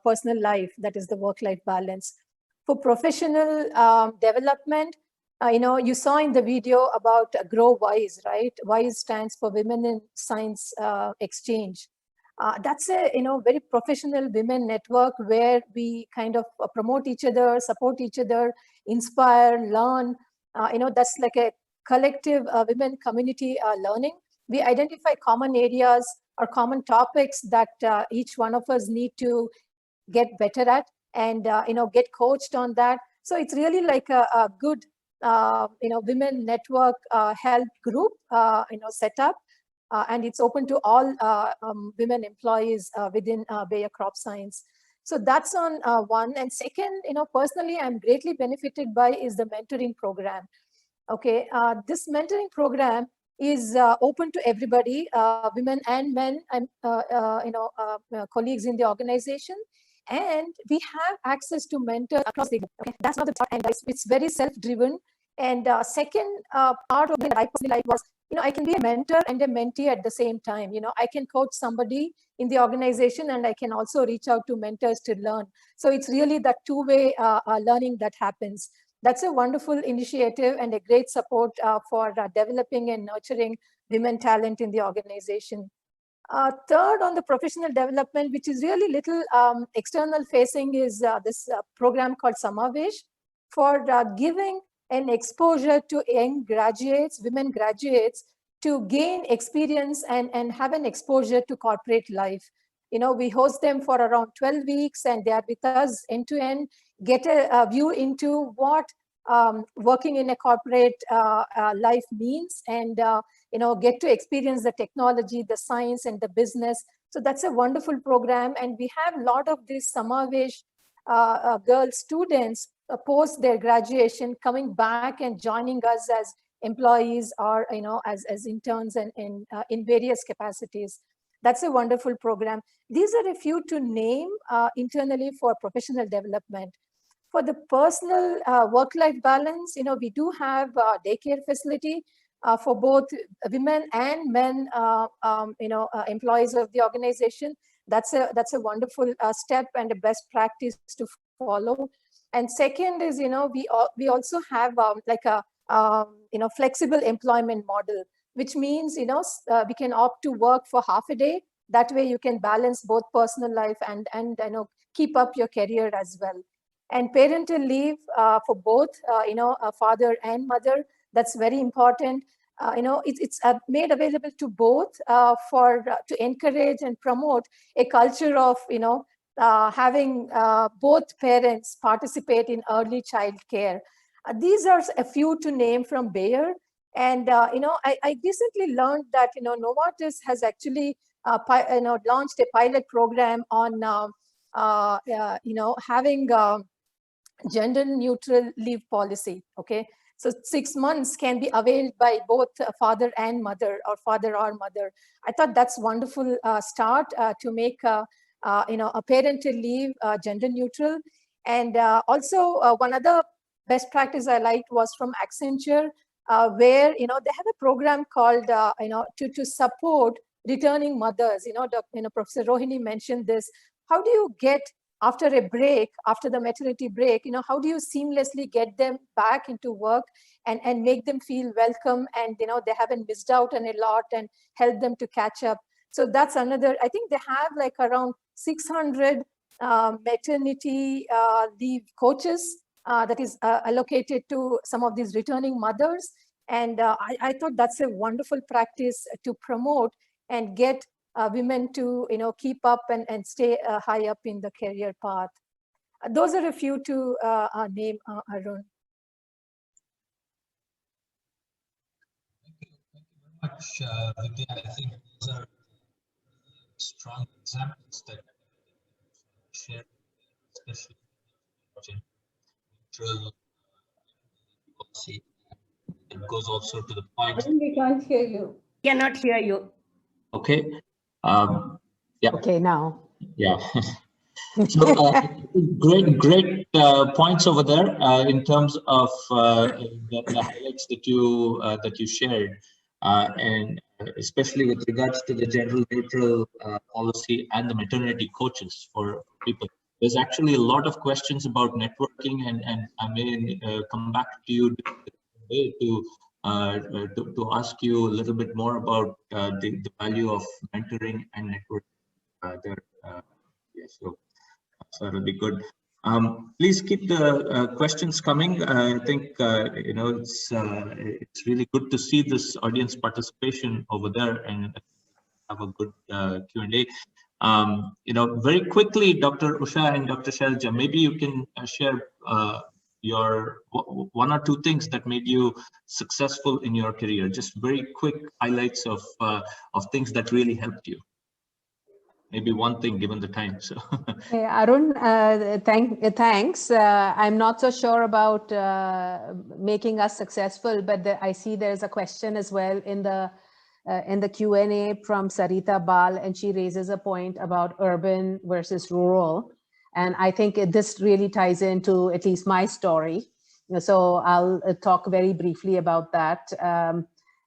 personal life, that is the work-life balance. For professional development, you saw in the video about Grow WISE, right? WISE stands for Women in Science Exchange. That's a very professional women network where we kind of promote each other, support each other, inspire, learn. That's like a collective women community learning. We identify common areas or common topics that each one of us need to get better at and get coached on that. So it's really like a good women network help group set up. And it's open to all women employees within Bayer Crop Science. So that's on one. And second, personally, I'm greatly benefited by is the mentoring program. Okay, this mentoring program is open to everybody, women and men, and colleagues in the organization. And we have access to mentors across the group. Okay, that's not the part, and it's very self-driven. And second part of it that I personally like was, I can be a mentor and a mentee at the same time. I can coach somebody in the organization, and I can also reach out to mentors to learn. So it's really that two-way learning that happens. That's a wonderful initiative and a great support for developing and nurturing women talent in the organization. Third, on the professional development, which is really little external facing, is this program called Samavesh for giving an exposure to young graduates, women graduates, to gain experience and have an exposure to corporate life. We host them for around 12 weeks, and they are with us end to end, get a view into what working in a corporate life means, and get to experience the technology, the science, and the business. So that's a wonderful program, and we have a lot of these Samavesh girl students post their graduation coming back and joining us as employees or as interns and in various capacities. That's a wonderful program. These are a few to name internally for professional development. For the personal work-life balance, we do have a daycare facility for both women and men, employees of the organization. That's a wonderful step and a best practice to follow. And second is, we also have like a flexible employment model, which means we can opt to work for half a day. That way you can balance both personal life and keep up your career as well. And parental leave for both a father and mother, that's very important. It's made available to both to encourage and promote a culture of having both parents participate in early child care. These are a few to name from Bayer. And I recently learned that Novartis has actually launched a pilot program on having gender neutral leave policy. Okay, so 6 months can be availed by both father and mother, or father or mother. I thought that's wonderful start to make a parental leave gender neutral. And also one other best practice I liked was from Accenture, where they have a program called to support returning mothers. Professor Rohini mentioned this. How do you get, after a break, after the maternity break, how do you seamlessly get them back into work and make them feel welcome, and they haven't missed out on a lot, and help them to catch up. So that's another. I think they have like around 600 maternity leave coaches that is allocated to some of these returning mothers. And I thought that's a wonderful practice to promote and get women to, keep up and stay high up in the career path. Those are a few to name, Arun. Much, Vidya. I think those are strong examples that share, especially neutral policy. It goes also to the point. We can't hear you. Cannot hear you. Okay. Yeah. Okay, now. Yeah. So great points over there in terms of the highlights that you shared, and especially with regards to the general neutral policy and the maternity coaches for people. There's actually a lot of questions about networking, and I may come back to you today to ask you a little bit more about the value of mentoring and networking there. So that'll be good. Please keep the questions coming. I think it's really good to see this audience participation over there and have a good Q&A. Very quickly, Dr. Usha and Dr. Shailja, maybe you can share your one or two things that made you successful in your career. Just very quick highlights of things that really helped you. Maybe one thing given the time. So Hey, Arun, thanks. I'm not so sure about making us successful, but I see there's a question as well in the Q&A from Sarita Bal, and she raises a point about urban versus rural. And I think this really ties into at least my story. So I'll talk very briefly about that.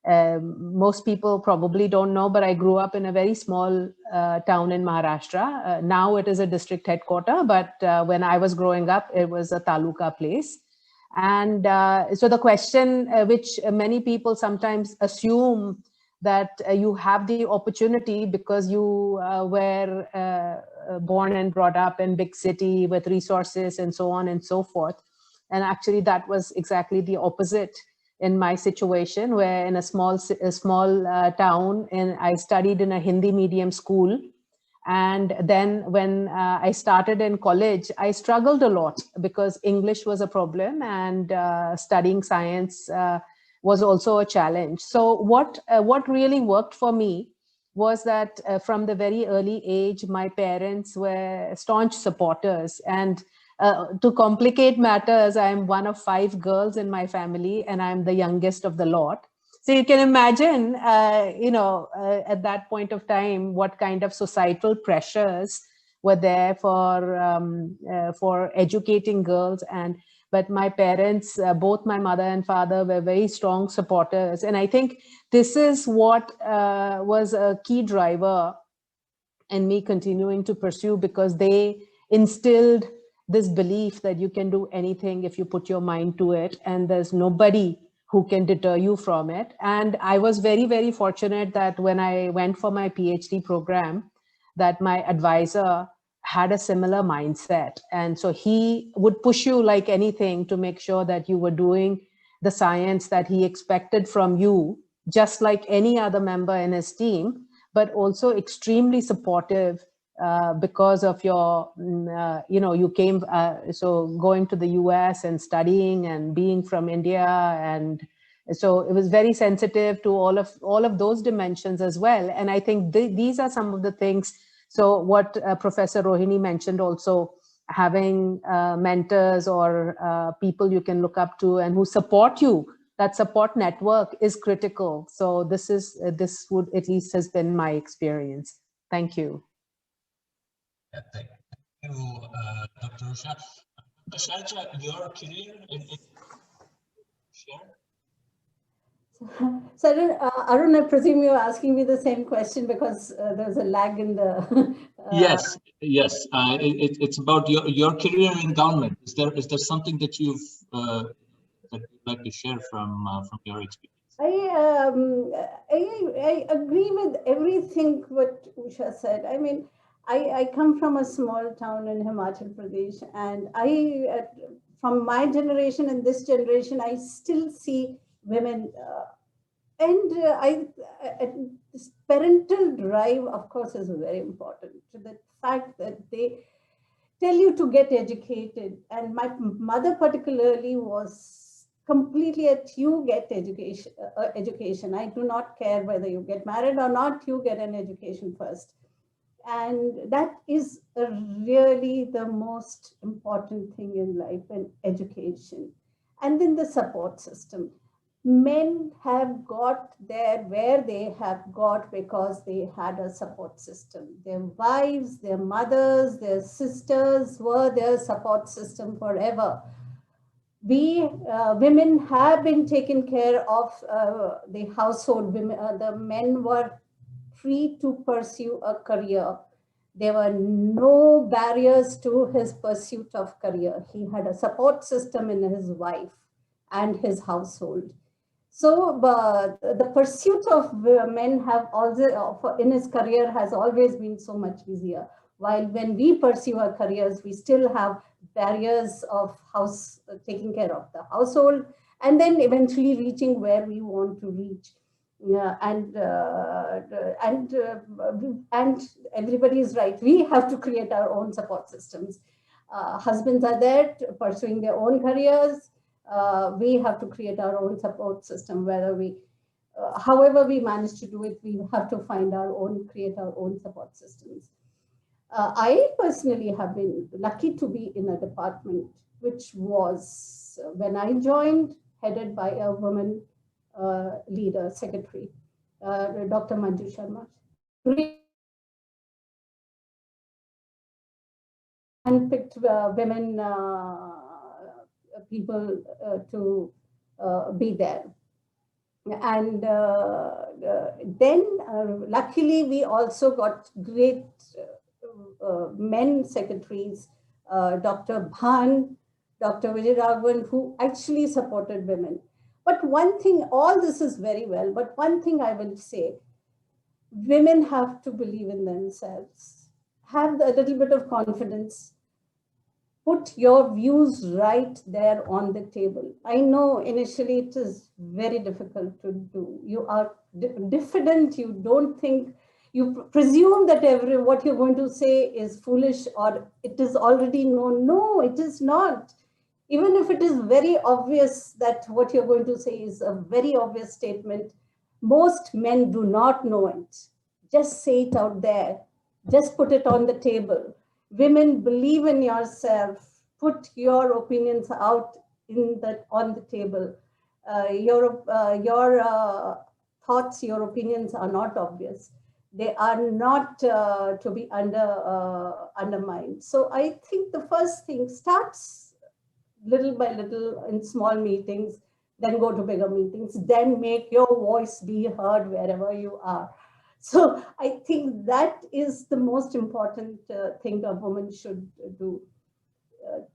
Most people probably don't know, but I grew up in a very small town in Maharashtra. Now it is a district headquarter, but when I was growing up, it was a taluka place. And so the question which many people sometimes assume that you have the opportunity because you were born and brought up in big city with resources and so on and so forth. And actually that was exactly the opposite in my situation, where in a small town, and I studied in a Hindi medium school. And then when I started in college, I struggled a lot because English was a problem, and studying science was also a challenge. So what really worked for me was that from the very early age, my parents were staunch supporters. And to complicate matters, I'm one of 5 girls in my family, and I'm the youngest of the lot. So you can imagine, at that point of time, what kind of societal pressures were there for educating girls. But my parents, both my mother and father, were very strong supporters. And I think this is what was a key driver in me continuing to pursue, because they instilled this belief that you can do anything if you put your mind to it, and there's nobody who can deter you from it. And I was very, very fortunate that when I went for my PhD program, that my advisor had a similar mindset. And so he would push you like anything to make sure that you were doing the science that he expected from you, just like any other member in his team, but also extremely supportive because of your, you came, so going to the US and studying and being from India. And so it was very sensitive to all of those dimensions as well. And I think these are some of the things. So what Professor Rohini mentioned also, having mentors or people you can look up to and who support you, that support network is critical. So this would at least has been my experience. Thank you. Thank you, Dr. Usha. Dr. Shailja, your career share? So Arun, I presume you're asking me the same question because there's a lag in the... Yes. It's about your career in government. Is there something that that you'd like to share from your experience? I agree with everything what Usha said. I mean, I come from a small town in Himachal Pradesh, and from my generation and this generation, I still see women this parental drive, of course, is very important. The fact that they tell you to get educated, and my mother particularly was completely at you get education. Education. I do not care whether you get married or not. You get an education first, and that is really the most important thing in life, and education, and then the support system. Men have got there where they have got because they had a support system. Their wives, their mothers, their sisters were their support system forever. We women have been taken care of, the household. Women, the men were free to pursue a career. There were no barriers to his pursuit of career. He had a support system in his wife and his household. So the pursuit of men have also in his career has always been so much easier. While when we pursue our careers, we still have barriers of taking care of the household, and then eventually reaching where we want to reach. And everybody is right. We have to create our own support systems. Husbands are there pursuing their own careers. We have to create our own support system. Whether we, however we manage to do it, we have to create our own support systems. I personally have been lucky to be in a department which was, when I joined, headed by a woman leader, secretary, Dr. Manju Sharma. Handpicked women people to be there. And then luckily we also got great men secretaries, Dr. Bhan, Dr. Vijay, who actually supported women. But one thing, all this is very well, but one thing I will say, women have to believe in themselves, have a little bit of confidence, put your views right there on the table. I know initially it is very difficult to do. You are diffident, you don't think, you presume that what you're going to say is foolish or it is already known. No, it is not. Even if it is very obvious that what you're going to say is a very obvious statement, most men do not know it. Just say it out there. Just put it on the table. Women, believe in yourself. Put your opinions out on the table. Your thoughts, your opinions are not obvious. They are not to be undermined. So I think the first thing starts little by little in small meetings, then go to bigger meetings, then make your voice be heard wherever you are. So I think that is the most important thing a woman should do.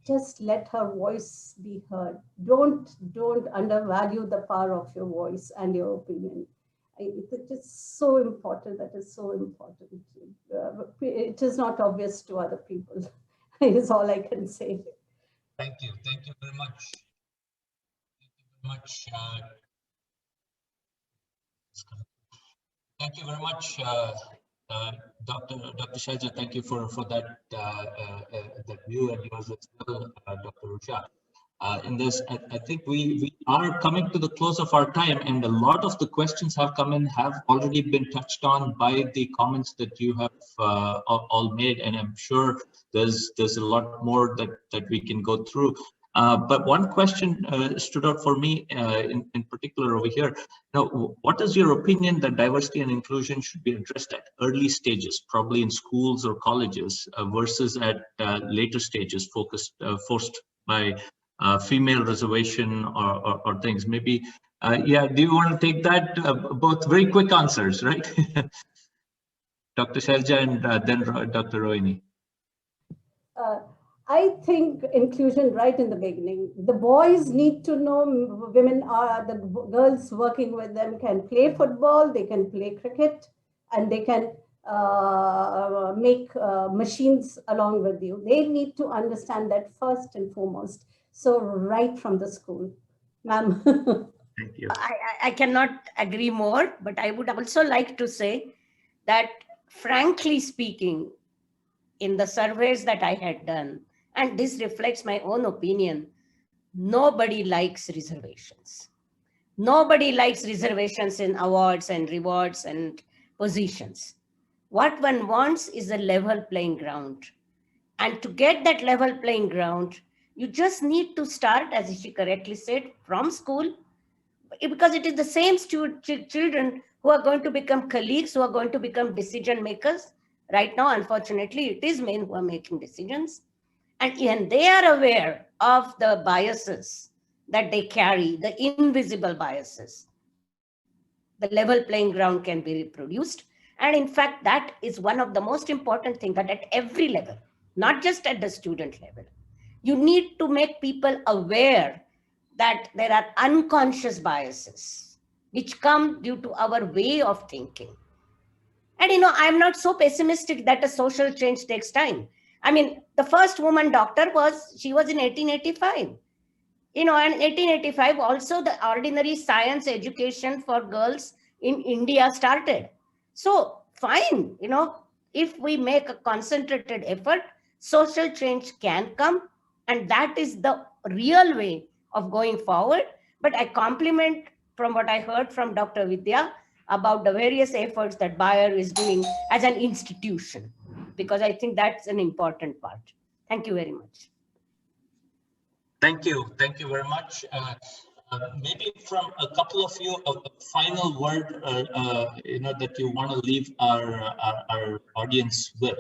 Just let her voice be heard. Don't undervalue the power of your voice and your opinion. It is so important. That is so important. It is not obvious to other people. Is all I can say. Thank you very much. Thank you very much, Dr. Shailja. Thank you for that that view, and yours as well, Dr. Usha. In this, I think we are coming to the close of our time, and a lot of the questions have come in, have already been touched on by the comments that you have all made, and I'm sure there's a lot more that we can go through. But one question stood out for me in particular over here. Now, what is your opinion that diversity and inclusion should be addressed at early stages, probably in schools or colleges, versus at later stages, forced by female reservation or things? Maybe, yeah, do you want to take that? Both very quick answers, right? Dr. Shailja and then Dr. Rohini. I think inclusion right in the beginning. The boys need to know the girls working with them can play football, they can play cricket, and they can make machines along with you. They need to understand that first and foremost. So right from the school, ma'am. Thank you. I cannot agree more, but I would also like to say that, frankly speaking, in the surveys that I had done, and this reflects my own opinion, nobody likes reservations. Nobody likes reservations in awards and rewards and positions. What one wants is a level playing ground. And to get that level playing ground, you just need to start, as she correctly said, from school, because it is the same children who are going to become colleagues, who are going to become decision makers. Right now, unfortunately, it is men who are making decisions. And they are aware of the biases that they carry, the invisible biases. The level playing ground can be reproduced. And in fact, that is one of the most important things, that at every level, not just at the student level, you need to make people aware that there are unconscious biases which come due to our way of thinking. And I'm not so pessimistic that a social change takes time. I mean, the first woman doctor was in 1885. And 1885 also the ordinary science education for girls in India started. So fine, if we make a concentrated effort, social change can come, and that is the real way of going forward. But I compliment from what I heard from Dr. Vidya about the various efforts that Bayer is doing as an institution, because I think that's an important part. Thank you very much. Thank you very much. Maybe from a couple of you, a final word, that you want to leave our audience with.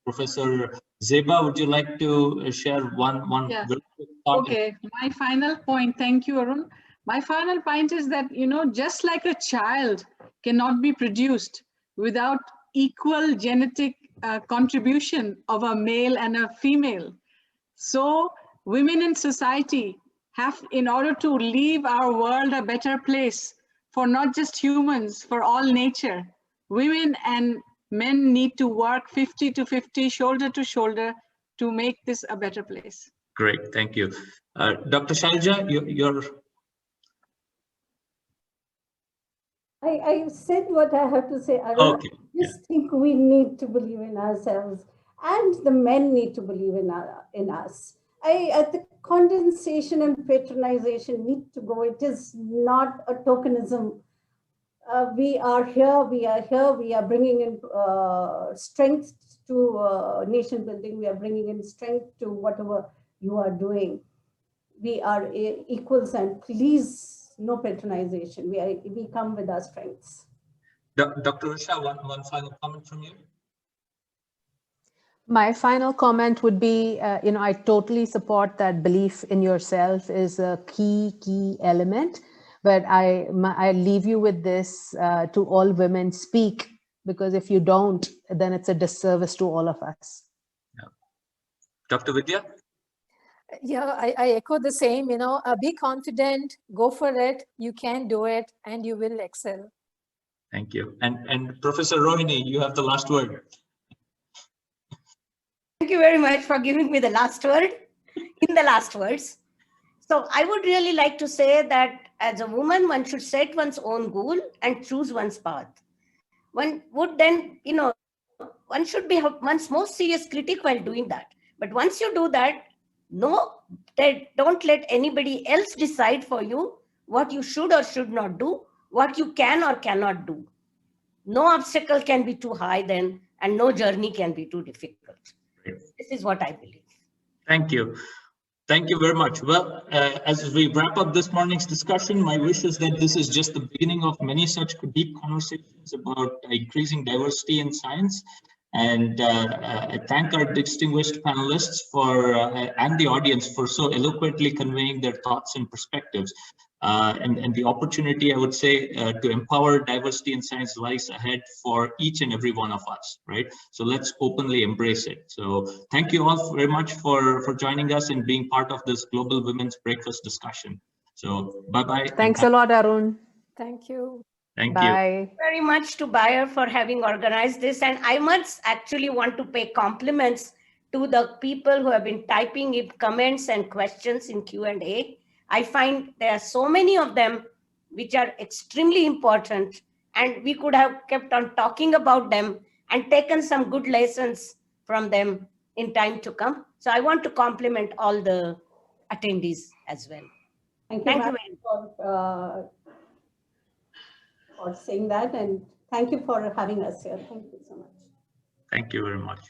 Professor Zeba, would you like to share one Yeah. very quick thought? Okay, my final point, thank you, Arun. My final point is that, just like a child cannot be produced without equal genetic contribution of a male and a female, so women in society have, in order to leave our world a better place for not just humans, for all nature, women and men need to work 50 to 50, shoulder to shoulder, to make this a better place. Great, thank you. Dr. Shailja, you're... I said what I have to say. I Okay. just think we need to believe in ourselves, and the men need to believe in us. The condensation and patronization need to go. It is not a tokenism. We are here, we are bringing in strength to nation building. We are bringing in strength to whatever you are doing. We are equals, and please, no patronization. We come with our strengths. Dr. Usha, one final comment from you. My final comment would be, I totally support that belief in yourself is a key element, but I leave you with this, to all women, speak, because if you don't, then it's a disservice to all of us. Yeah. Dr. Vidya? Yeah, I echo the same, be confident, go for it, you can do it, and you will excel. Thank you. And Professor Rohini, you have the last word. Thank you very much for giving me the last word in the last words. So I would really like to say that as a woman, one should set one's own goal and choose one's path. One would then, one should be one's most serious critic while doing that. But once you do that, don't let anybody else decide for you what you should or should not do, what you can or cannot do. No obstacle can be too high then, and no journey can be too difficult. This is what I believe. Thank you. Thank you very much. Well, as we wrap up this morning's discussion, my wish is that this is just the beginning of many such deep conversations about increasing diversity in science. And I thank our distinguished panelists and the audience for so eloquently conveying their thoughts and perspectives. And the opportunity, I would say, to empower diversity in science lies ahead for each and every one of us, right? So let's openly embrace it. So thank you all very much for joining us and being part of this Global Women's Breakfast discussion. So bye-bye. Thanks a lot, Arun. Thank you. Thank Bye. you. Thank you very much to Bayer for having organized this. And I must actually want to pay compliments to the people who have been typing in comments and questions in Q&A. I find there are so many of them which are extremely important, and we could have kept on talking about them and taken some good lessons from them in time to come. So I want to compliment all the attendees as well. Thank you, Thank you very much for saying that, and thank you for having us here. Thank you so much. Thank you very much.